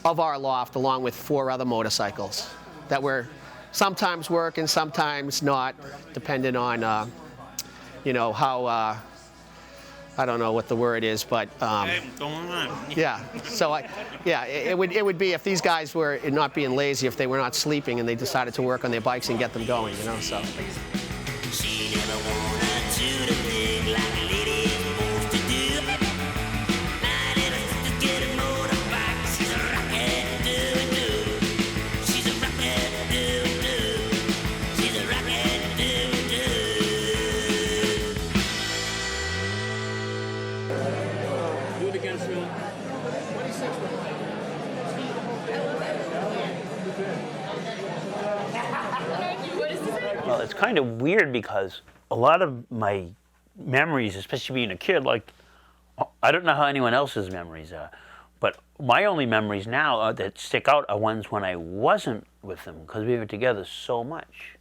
of our loft along with 4 other motorcycles that were sometimes working, sometimes not, depending on, you know, how, I don't know what the word is, but yeah. So it would be if these guys were not being lazy, if they were not sleeping and they decided to work on their bikes and get them going, you know. So. Well, it's kind of weird because a lot of my memories, especially being a kid, like, I don't know how anyone else's memories are, but my only memories now that stick out are ones when I wasn't with them because we were together so much.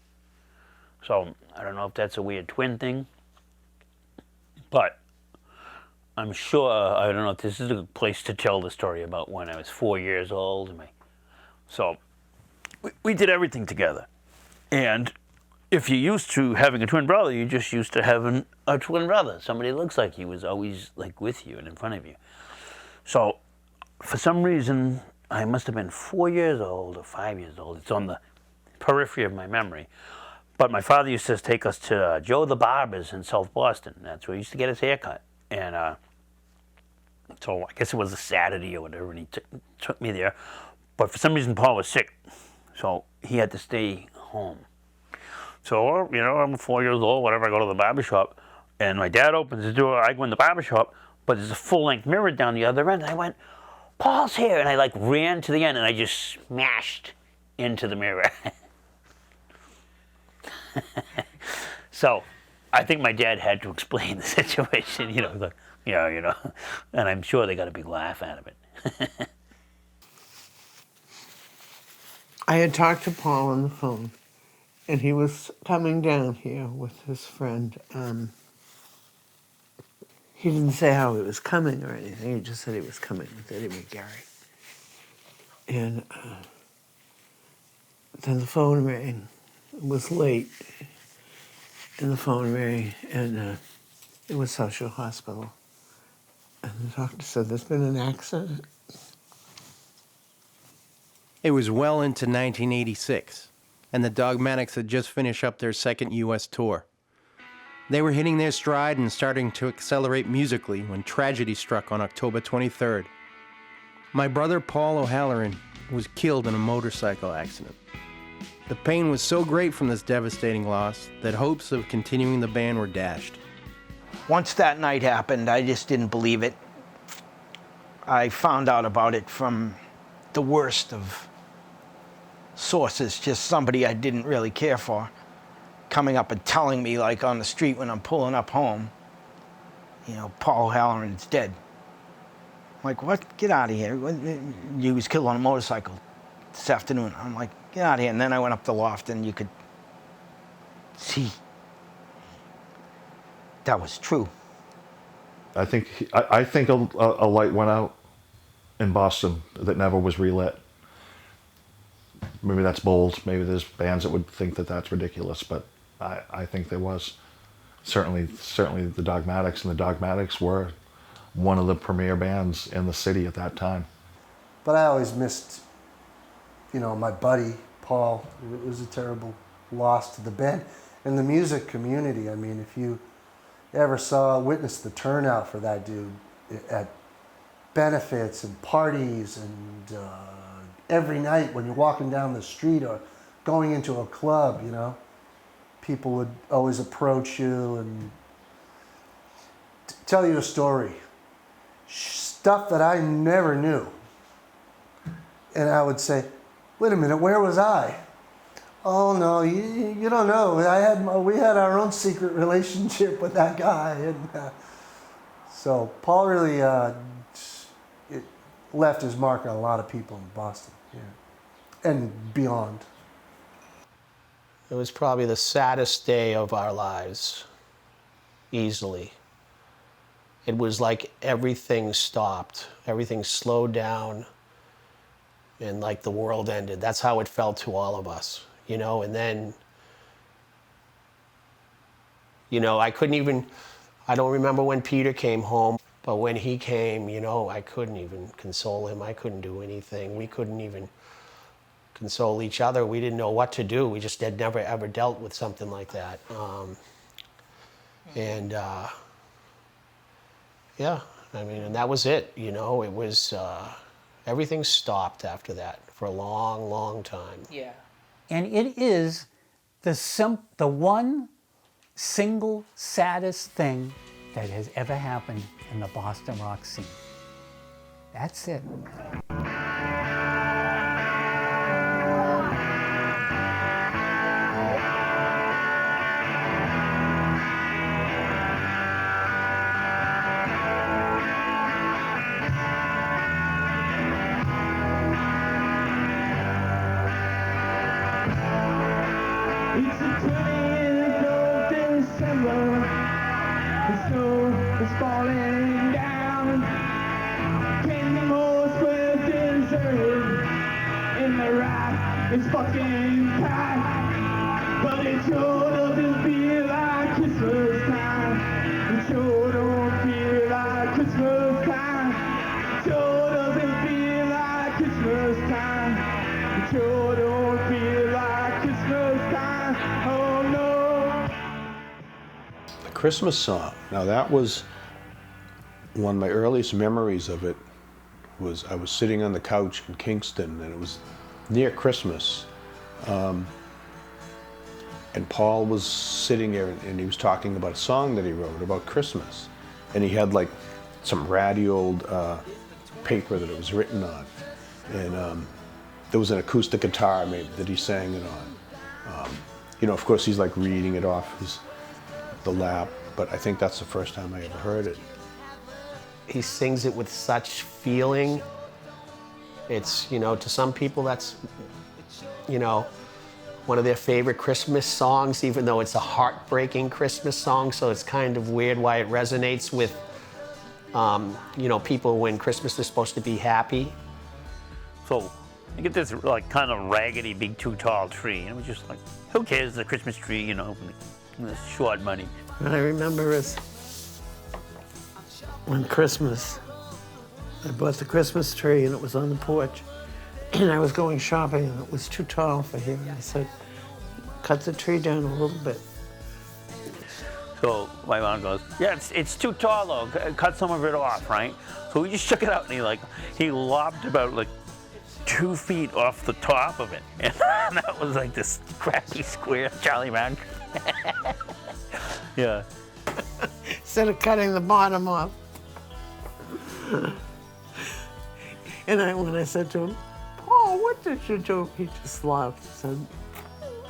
So I don't know if that's a weird twin thing, but I'm sure, I don't know if this is a good place to tell the story about when I was 4 years old. So we did everything together. And if you're used to having a twin brother, you're just used to having a twin brother. Somebody that looks like you was always like with you and in front of you. So for some reason, I must have been 4 years old or 5 years old. It's on the periphery of my memory. But my father used to take us to Joe the Barber's in South Boston. That's where he used to get his hair cut. And so I guess it was a Saturday or whatever, and he took me there. But for some reason, Paul was sick, so he had to stay home. So, you know, I'm 4 years old, whatever, I go to the barbershop, and my dad opens the door, I go in the barbershop, but there's a full-length mirror down the other end, and I went, Paul's here, and I like ran to the end, and I just smashed into the mirror. So, I think my dad had to explain the situation, you know, like, yeah, you know, and I'm sure they got a big laugh out of it. I had talked to Paul on the phone, and he was coming down here with his friend. He didn't say how he was coming or anything. He just said he was coming with Eddie McGarry. And then the phone rang. It was late, and the phone rang, and it was Social Hospital. And the doctor said, there's been an accident. It was well into 1986, and the Dogmatics had just finished up their second U.S. tour. They were hitting their stride and starting to accelerate musically when tragedy struck on October 23rd. My brother Paul O'Halloran was killed in a motorcycle accident. The pain was so great from this devastating loss that hopes of continuing the band were dashed. Once that night happened, I just didn't believe it. I found out about it from the worst of sources, just somebody I didn't really care for, coming up and telling me, like on the street when I'm pulling up home, you know, Paul Halloran's dead. I'm like, what? Get out of here. He was killed on a motorcycle this afternoon. I'm like, get out of here. And then I went up the loft and you could see that was true. I think a light went out in Boston that never was relit. Maybe that's bold. Maybe there's bands that would think that that's ridiculous, but I think there was. Certainly the Dogmatics, and the Dogmatics were one of the premier bands in the city at that time. But I always missed, you know, my buddy, Paul. It was a terrible loss to the band and the music community. I mean, if you ever witnessed the turnout for that dude at benefits and parties and every night when you're walking down the street or going into a club, you know, people would always approach you and tell you a story. Stuff that I never knew. And I would say, wait a minute, where was I? Oh no, you don't know. We had our own secret relationship with that guy. And so Paul really left his mark on a lot of people in Boston, yeah, and beyond. It was probably the saddest day of our lives, easily. It was like everything stopped, everything slowed down, and like the world ended. That's how it felt to all of us, you know. And then, you know, I don't remember when Peter came home, but when he came, you know, I couldn't even console him. I couldn't do anything. We couldn't even console each other. We didn't know what to do. We just had never ever dealt with something like that. Yeah, I mean, and that was it, you know. It was, everything stopped after that for a long, long time. Yeah. And it is the one single saddest thing that has ever happened in the Boston rock scene. That's it. It's the 20th of December. The snow is falling down. 10 more squares deserted. And the ride is fucking packed. But it sure doesn't feel like Christmas time. It sure don't feel like Christmas time. It sure doesn't feel like Christmas time. It sure don't feel like Christmas time. Oh no. The Christmas song. Now that was one of my earliest memories of it. Was I was sitting on the couch in Kingston, and it was near Christmas. And Paul was sitting there, and he was talking about a song that he wrote about Christmas. And he had like some ratty old paper that it was written on. And there was an acoustic guitar maybe that he sang it on. You know, of course, he's like reading it off the lap, but I think that's the first time I ever heard it. He sings it with such feeling. It's, you know, to some people that's, you know, one of their favorite Christmas songs, even though it's a heartbreaking Christmas song, so it's kind of weird why it resonates with, you know, people when Christmas is supposed to be happy. So you get this like kind of raggedy, big, too tall tree, and it was just like, who cares, the Christmas tree, you know, it's short money. What I remember is on Christmas, I bought the Christmas tree and it was on the porch. And I was going shopping and it was too tall for him. I said, cut the tree down a little bit. So my mom goes, yeah, it's too tall though, cut some of it off, right? So we just shook it out and he lobbed about like 2 feet off the top of it. And that was like this crappy square Charlie Brown. Yeah. Instead of cutting the bottom off. And when I said to him, Paul, what did you do? He just laughed and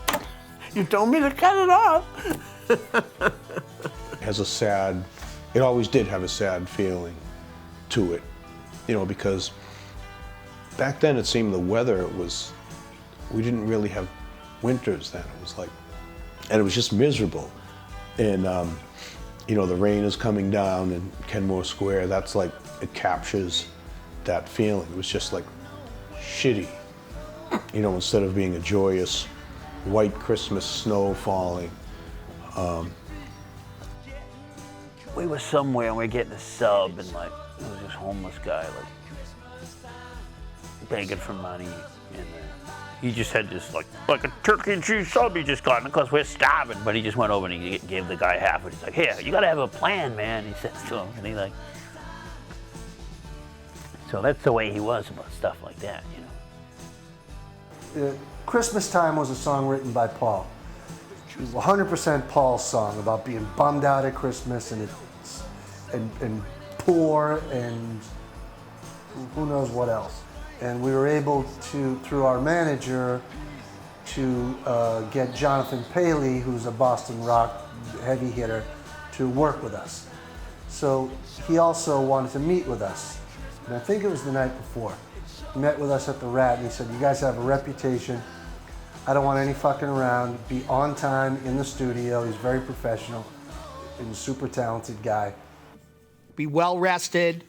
said, you told me to cut it off. It has a sad it always did have a sad feeling to it, you know, because back then it seemed the weather was, we didn't really have winters then. It was like, and it was just miserable. And, you know, the rain is coming down in Kenmore Square. That's like, it captures that feeling. It was just like shitty, you know, instead of being a joyous white Christmas snow falling. We were somewhere and we were getting a sub, and like, there was this homeless guy like begging for money, and he just had this like a turkey and cheese sub he just got, and of course we're starving, but he just went over and he gave the guy half, and he's like, here, you gotta have a plan, man, he says to him, and he like, so that's the way he was about stuff like that, you know. Christmas Time was a song written by Paul. It was 100% Paul's song about being bummed out at Christmas and poor and who knows what else. And we were able to, through our manager, to get Jonathan Paley, who's a Boston rock heavy hitter, to work with us. So he also wanted to meet with us. And I think it was the night before. He met with us at the Rat and he said, you guys have a reputation. I don't want any fucking around. Be on time in the studio. He's very professional and a super talented guy. Be well rested.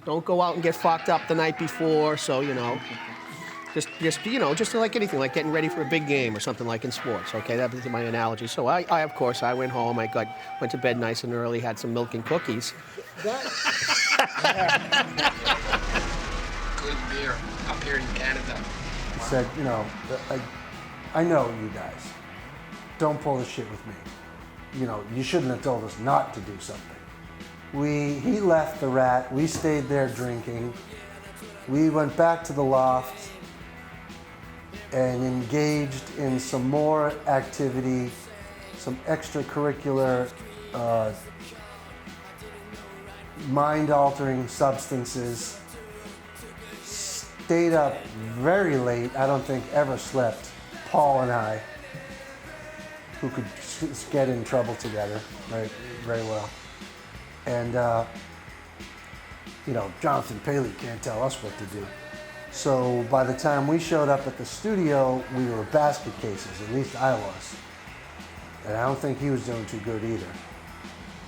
Don't go out and get fucked up the night before. So, you know, just like anything, like getting ready for a big game or something like in sports. Okay, that was my analogy. So I of course, I went home. I went to bed nice and early, had some milk and cookies. Good beer up here in Canada. He said, you know, I know you guys. Don't pull the shit with me. You know, you shouldn't have told us not to do something. He left the Rat. We stayed there drinking. We went back to the loft and engaged in some more activity, some extracurricular, mind-altering substances. Stayed up very late. I don't think ever slept. Paul and I, who could get in trouble together, right, very well. And, you know, Jonathan Paley can't tell us what to do. So by the time we showed up at the studio, we were basket cases, at least I was. And I don't think he was doing too good either.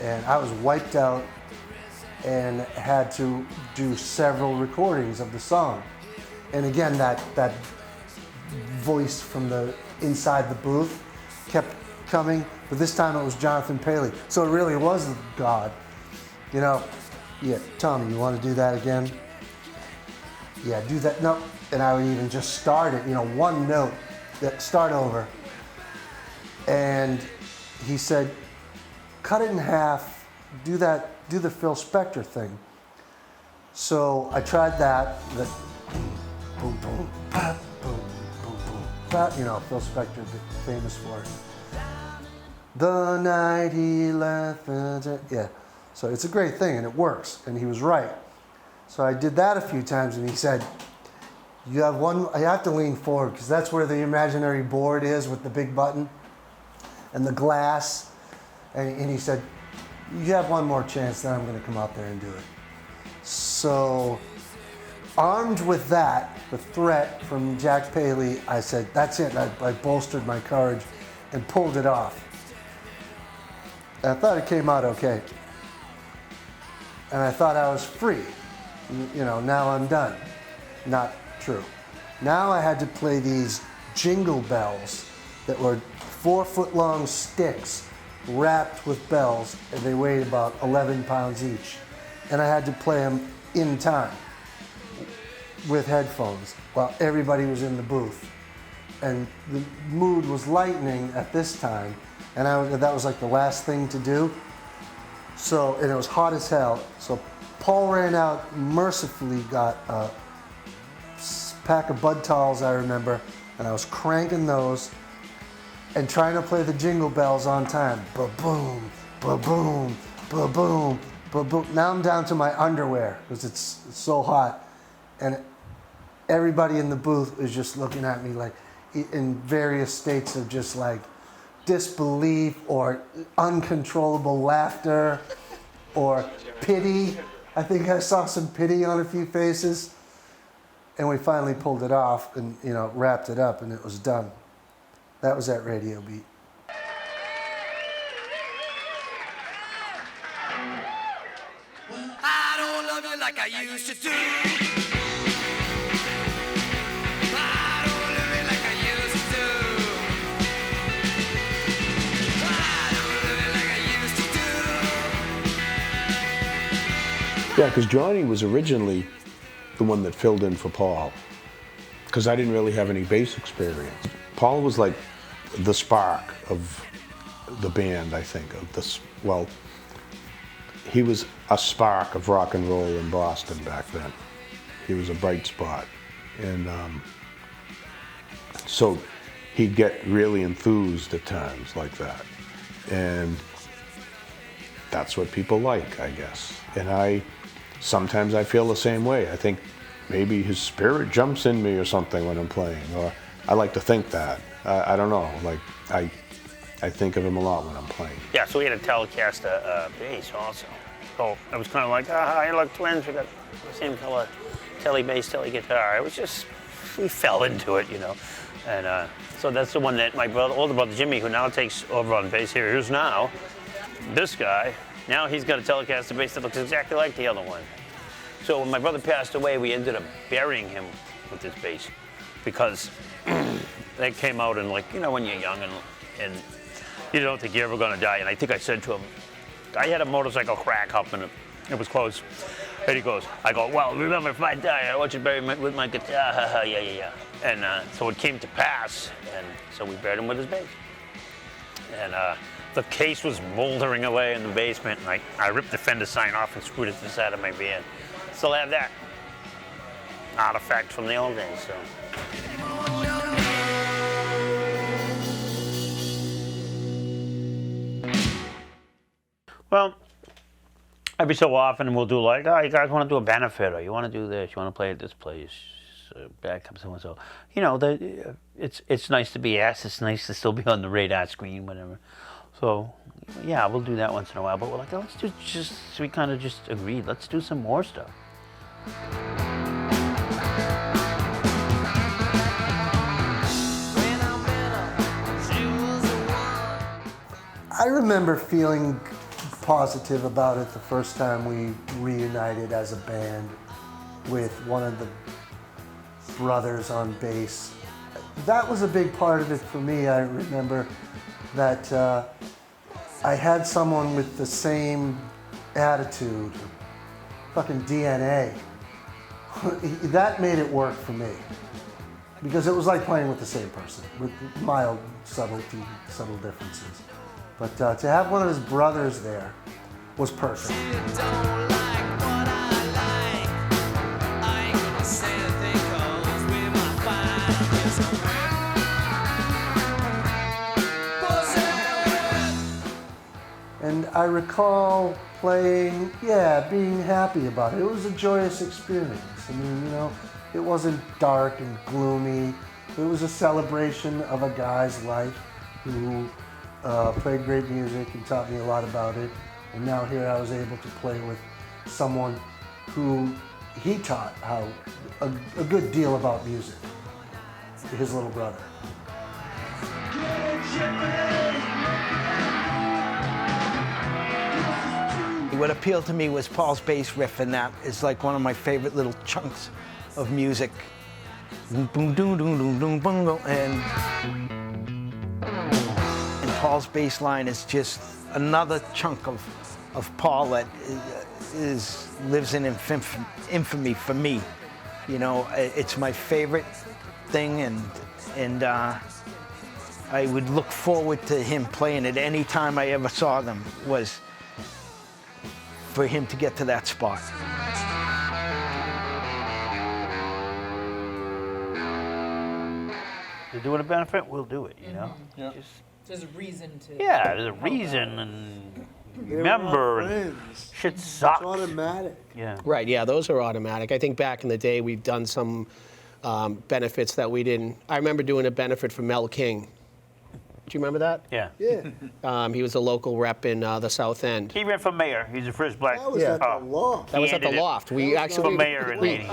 And I was wiped out and had to do several recordings of the song. And again, that voice from the inside the booth kept coming, but this time it was Jonathan Paley. So it really was God. You know, yeah, Tommy, you want to do that again? Yeah, do that. No, and I would even just start it, you know, one note, start over. And he said, cut it in half, do the Phil Spector thing. So I tried that, boom, boom, pop, boom, boom, boom, pop. You know, Phil Spector, famous for it. The night he left, yeah. So it's a great thing and it works, and he was right. So I did that a few times and he said, you have one, I have to lean forward because that's where the imaginary board is with the big button and the glass. And he said, you have one more chance, then I'm going to come out there and do it. So armed with that, the threat from Jack Paley, I said, that's it. I bolstered my courage and pulled it off. And I thought it came out okay. And I thought I was free. You know, now I'm done. Not true. Now I had to play these jingle bells that were 4-foot-long sticks wrapped with bells, and they weighed about 11 pounds each. And I had to play them in time with headphones while everybody was in the booth. And the mood was lightening at this time, and that was like the last thing to do. So, and it was hot as hell. So Paul ran out, mercifully got a pack of Bud Talls, I remember, and I was cranking those and trying to play the jingle bells on time. Ba-boom, ba-boom, ba-boom, ba-boom. Now I'm down to my underwear because it's so hot. And everybody in the booth is just looking at me like in various states of just like, disbelief or uncontrollable laughter or pity. I think I saw some pity on a few faces. And we finally pulled it off and, you know, wrapped it up, and it was done. That was that radio beat. I don't love you like I used to do. I don't love you like I used to do. I don't love you like I used to do. Yeah, because Johnny was originally the one that filled in for Paul, because I didn't really have any bass experience. Paul was like the spark of the band, I think. Of this, well, he was a spark of rock and roll in Boston back then. He was a bright spot, and so he'd get really enthused at times like that, and that's what people like, I guess. And sometimes I feel the same way. I think maybe his spirit jumps in me or something when I'm playing, or I like to think that. I don't know, like I think of him a lot when I'm playing. Yeah, so we had a Telecaster bass also. So it was kind of like, you're like twins, we got the same color tele bass, tele guitar. It was just, we fell into it, you know. And so that's the one that my older brother Jimmy, who now takes over on bass here, who's now this guy. Now he's got a Telecaster bass that looks exactly like the other one. So when my brother passed away, we ended up burying him with this bass because they came out and, like, you know, when you're young and you don't think you're ever gonna die. And I think I said to him, I had a motorcycle crack up and it was close. And he goes, I go, well, remember, if I die, I want you to bury me with my guitar. Yeah. And so it came to pass, and so we buried him with his bass. And the case was moldering away in the basement, and I ripped the fender sign off and screwed it to the side of my van. Still have that artifact from the old days. So. Well, every so often we'll do like, oh, you guys want to do a benefit, or you want to do this, you want to play at this place, back comes so and so. You know, it's nice to be asked. It's nice to still be on the radar screen, whatever. So, yeah, we'll do that once in a while. But we're like, oh, we kind of just agreed, let's do some more stuff. I remember feeling positive about it the first time we reunited as a band with one of the brothers on bass. That was a big part of it for me. I remember that I had someone with the same attitude, fucking DNA. That made it work for me, because it was like playing with the same person, with mild subtle differences. But to have one of his brothers there was perfect. And I recall playing, being happy about it. It was a joyous experience. I mean, you know, it wasn't dark and gloomy. It was a celebration of a guy's life who played great music and taught me a lot about it. And now here I was able to play with someone who he taught a good deal about music, his little brother. What appealed to me was Paul's bass riff, and that is like one of my favorite little chunks of music. Boom, boom, doom, doom, doom, doom, boom, and Paul's bass line is just another chunk of Paul that lives in infamy for me. You know, it's my favorite thing, and I would look forward to him playing it any time I ever saw them, was for him to get to that spot. To do it a benefit, we'll do it, you know? Yeah. There's a reason to. Yeah, there's a reason, and remember, and shit sucks. It's automatic. Yeah. Right, yeah, those are automatic. I think back in the day we've done some benefits that we didn't. I remember doing a benefit for Mel King Do you remember that? Yeah. Yeah. He was a local rep in the South End. He ran for mayor. He's the first black. That was at the loft. That was He at the ended it loft. We actually for mayor in we-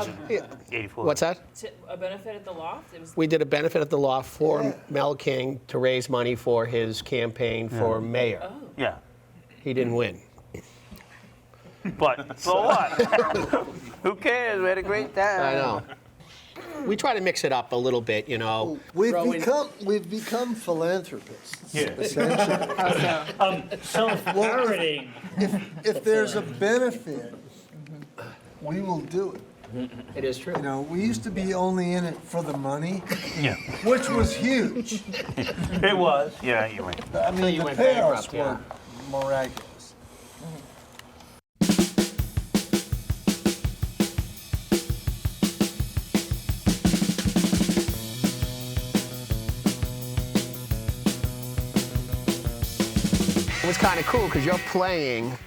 84. What's that? A benefit at the loft? It was We did a benefit at the loft for Mel King to raise money for his campaign for mayor. Yeah. He didn't win. But so what? Who cares? We had a great time. I know. We try to mix it up a little bit, you know. We've throw in- become philanthropists. Yeah. Essentially. Self-parroting. If there's a benefit, we will do it. It is true. You know, we used to be only in it for the money, Yeah. which was huge. It was. Yeah, you're right. I Until mean, you the went payoffs bankrupt, yeah. were miraculous. It was kind of cool because you're playing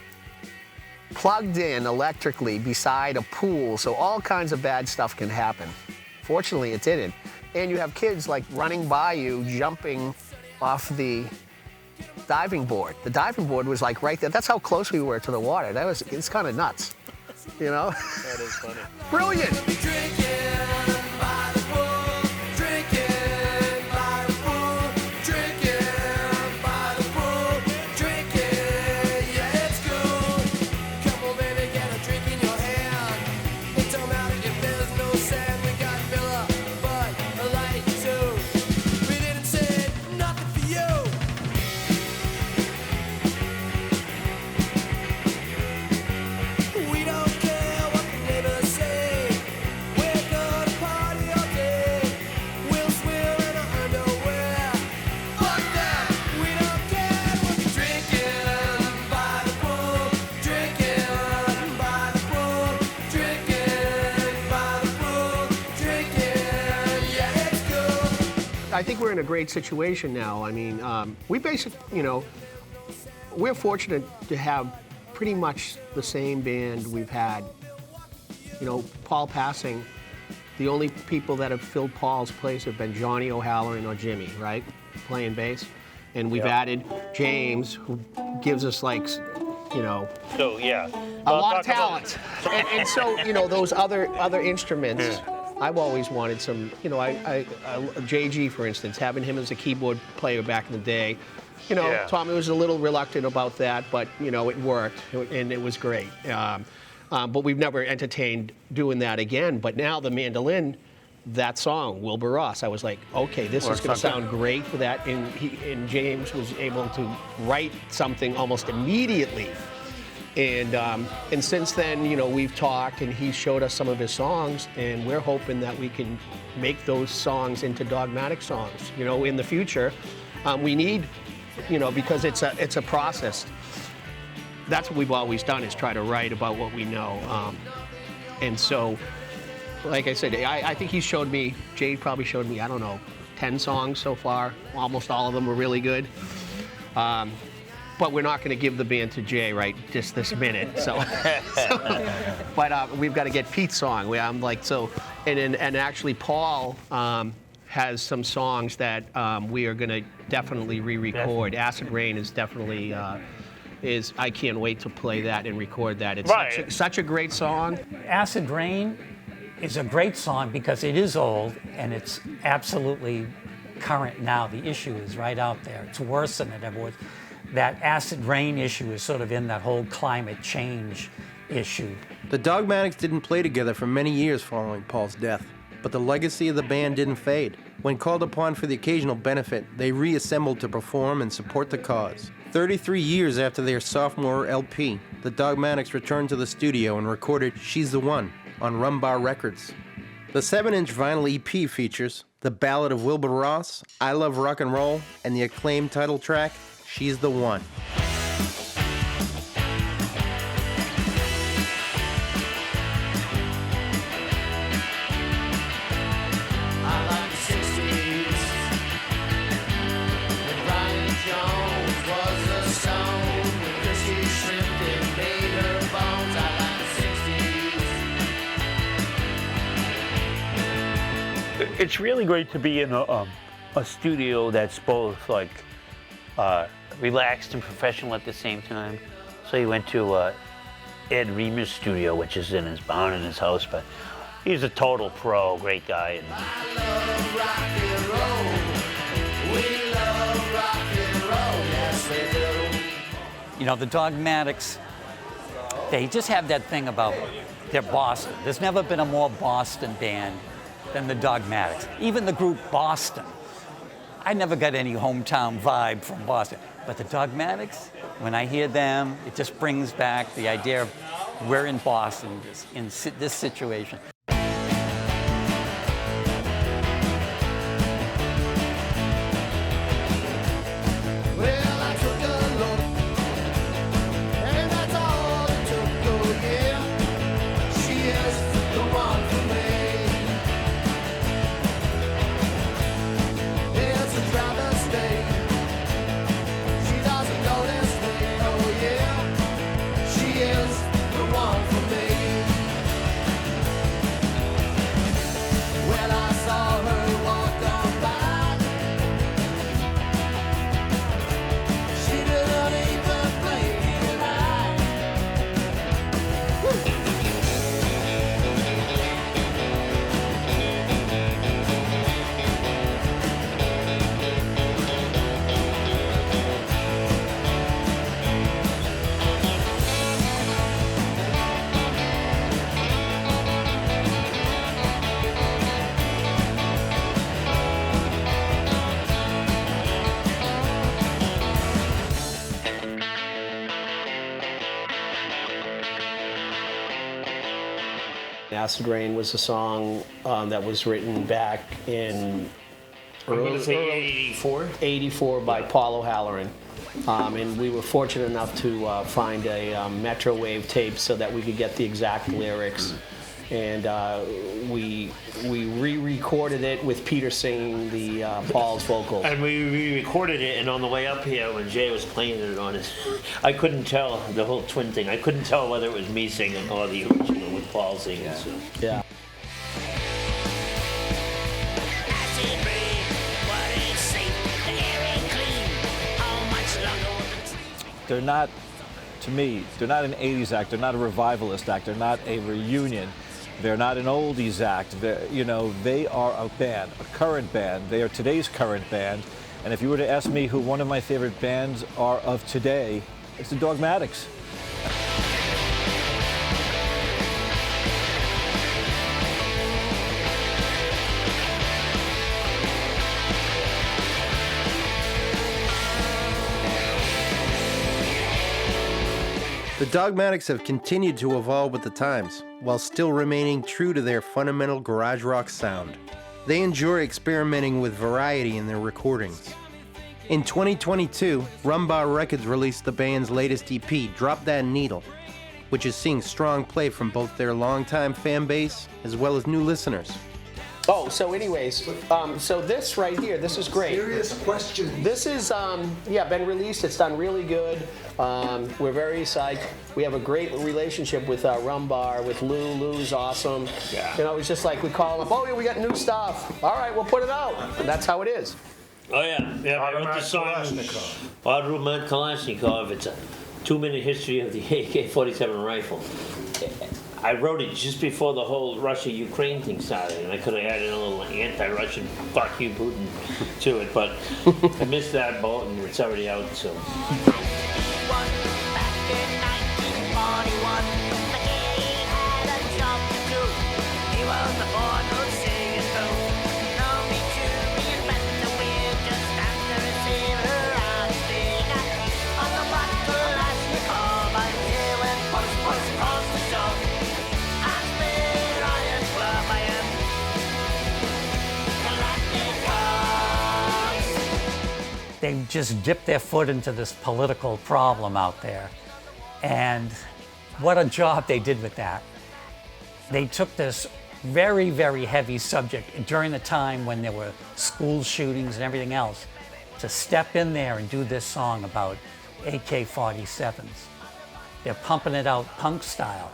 plugged in electrically beside a pool, so all kinds of bad stuff can happen. Fortunately, it didn't. And you have kids like running by you, jumping off the diving board. The diving board was like right there. That's how close we were to the water. It's kind of nuts, you know? That is funny. Brilliant. I think we're in a great situation now. I mean, we basically, you know, we're fortunate to have pretty much the same band we've had. You know, Paul passing, the only people that have filled Paul's place have been Johnny O'Halloran or Jimmy, right? Playing bass. And we've added James, who gives us like, you know, So yeah. a lot of talent. And so, you know, those other instruments, I've always wanted some, you know, JG, for instance, having him as a keyboard player back in the day. You know, Yeah. Tommy was a little reluctant about that, but, you know, it worked, and it was great. But we've never entertained doing that again. But now the mandolin, that song, Wilbur Ross, I was like, okay, this is going to sound great for that. And James was able to write something almost immediately. And since then, you know, we've talked, and he showed us some of his songs, and we're hoping that we can make those songs into Dogmatic songs, you know, in the future. We need, you know, because it's a process. That's what we've always done, is try to write about what we know. And so, like I said, I think he showed me, Jade probably showed me, I don't know, 10 songs so far. Almost all of them were really good. But we're not going to give the band to Jay right just this minute. But we've got to get Pete's song. I'm like, so, and actually Paul has some songs that we are going to definitely re-record. Acid Rain is definitely, I can't wait to play that and record that. It's such a great song. Acid Rain is a great song because it is old and it's absolutely current now. The issue is right out there. It's worse than it ever was. That acid rain issue is sort of in that whole climate change issue. The Dogmatics didn't play together for many years following Paul's death, but the legacy of the band didn't fade. When called upon for the occasional benefit, they reassembled to perform and support the cause. 33 years after their sophomore LP, the Dogmatics returned to the studio and recorded She's the One on Rum Bar Records. The 7-inch vinyl EP features the Ballad of Wilbur Ross, I Love Rock and Roll, and the acclaimed title track, She's the One. It's really great to be in a studio that's both like relaxed and professional at the same time. So he went to Ed Reamer's studio, which is in his barn in his house, but he's a total pro, great guy. And you know, the Dogmatics, they just have that thing about they're Boston. There's never been a more Boston band than the Dogmatics. Even the group Boston. I never got any hometown vibe from Boston. But the Dogmatics, when I hear them, it just brings back the idea of we're in Boston in this situation. Acid Rain was a song that was written back in early 84? 84 by Paul O'Halloran. And we were fortunate enough to find a Metro Wave tape so that we could get the exact lyrics. And we re-recorded it with Peter singing the Paul's vocals. And we re-recorded it, and on the way up here, when Jay was playing it on it, I couldn't tell the whole twin thing. I couldn't tell whether it was me singing or the original with Paul singing. Yeah. So. Yeah. They're not, to me, they're not an 80s act. They're not a revivalist act. They're not a reunion. They're not an oldies act. You know, they are a band, a current band. They are today's current band. And if you were to ask me who one of my favorite bands are of today, it's the Dogmatics. The Dogmatics have continued to evolve with the times, while still remaining true to their fundamental garage rock sound. They enjoy experimenting with variety in their recordings. In 2022, Rum Bar Records released the band's latest EP, Drop That Needle, which is seeing strong play from both their longtime fan base as well as new listeners. Oh, so anyways, so this right here, this is great. Serious questions. This is, been released. It's done really good. We're very psyched. We have a great relationship with Rum Bar, with Lou. Lou's awesome. Yeah. You know, it's just like we call him up, oh yeah, we got new stuff. All right, we'll put it out. And that's how it is. Oh yeah, I wrote the song Automat Kalashnikov. It's a 2-minute history of the AK-47 rifle. I wrote it just before the whole Russia-Ukraine thing started, and I could have added a little anti-Russian "fuck you, Putin" to it, but I missed that boat, and it's already out. So. They just dipped their foot into this political problem out there. And what a job they did with that. They took this very, very heavy subject during the time when there were school shootings and everything else to step in there and do this song about AK-47s. They're pumping it out punk style.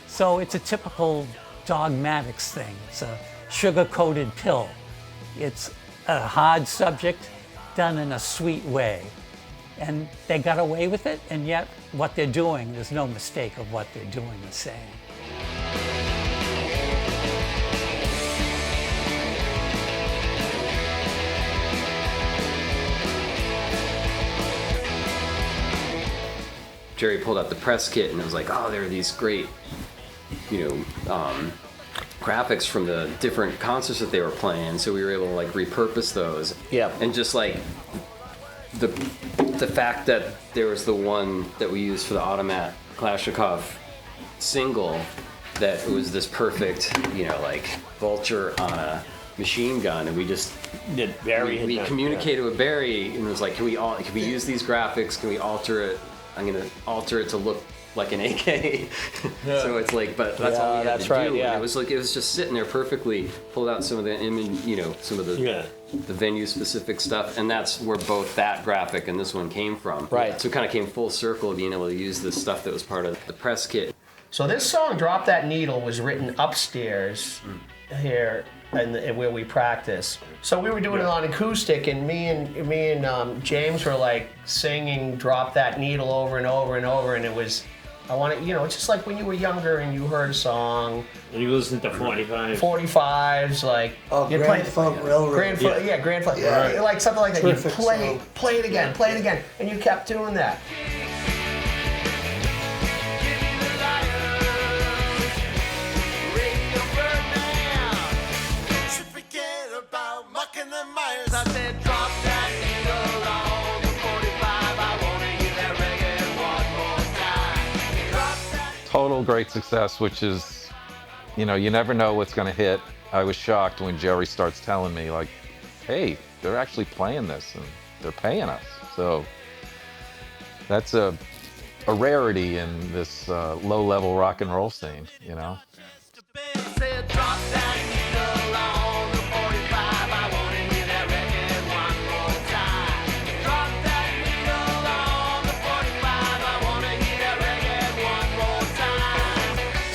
So it's a typical Dogmatics thing. It's a sugar-coated pill. It's a hard subject done in a sweet way. And they got away with it, and yet what they're doing, there's no mistake of what they're doing and saying. Jerry pulled out the press kit and it was like, oh, there are these great, graphics from the different concerts that they were playing. So we were able to like repurpose those. Yeah. And just like the fact that there was the one that we used for the Automat Kalashnikov single, that it was this perfect, like vulture on a machine gun, and we just we communicated with Barry and it was like, can we use these graphics? Can we alter it? I'm gonna alter it to look like an AK. Yeah. So it's like, but that's all we had to do. Yeah. And it was just sitting there perfectly. Pulled out some of the image, some of the venue specific stuff, and that's where both that graphic and this one came from. Right. So it kind of came full circle, being able to use this stuff that was part of the press kit. So this song, "Drop That Needle," was written upstairs here, and where we practice. So we were doing it on acoustic, and me and James were like singing "Drop That Needle" over and over and over, and it was, it's just like when you were younger and you heard a song. And you listened to 45s, like Grand Funk Railroad. Grand Funk, Right. like something like that. Terrific You play it again, and you kept doing that. Total great success, which is, you never know what's going to hit. I was shocked when Jerry starts telling me, like, hey, they're actually playing this and they're paying us. So that's a rarity in this low-level rock and roll scene,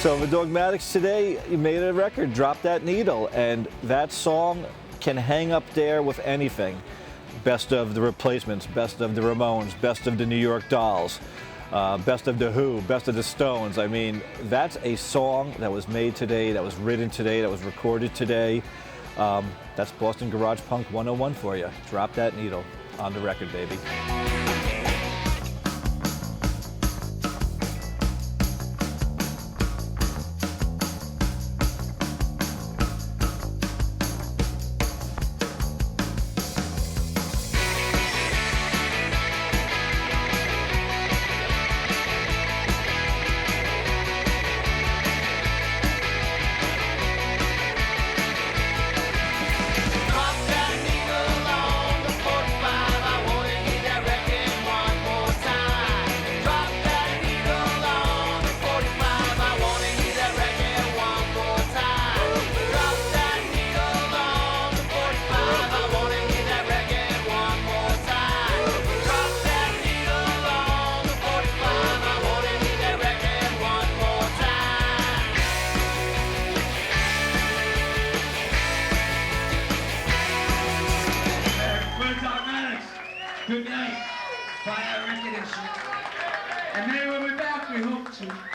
So the Dogmatics today made a record, Drop That Needle, and that song can hang up there with anything. Best of the Replacements, best of the Ramones, best of the New York Dolls, best of the Who, best of the Stones. I mean, that's a song that was made today, that was written today, that was recorded today. That's Boston Garage Punk 101 for you. Drop That Needle on the record, baby. Good night. Buy our record and shit. And maybe we'll be back, we hope to.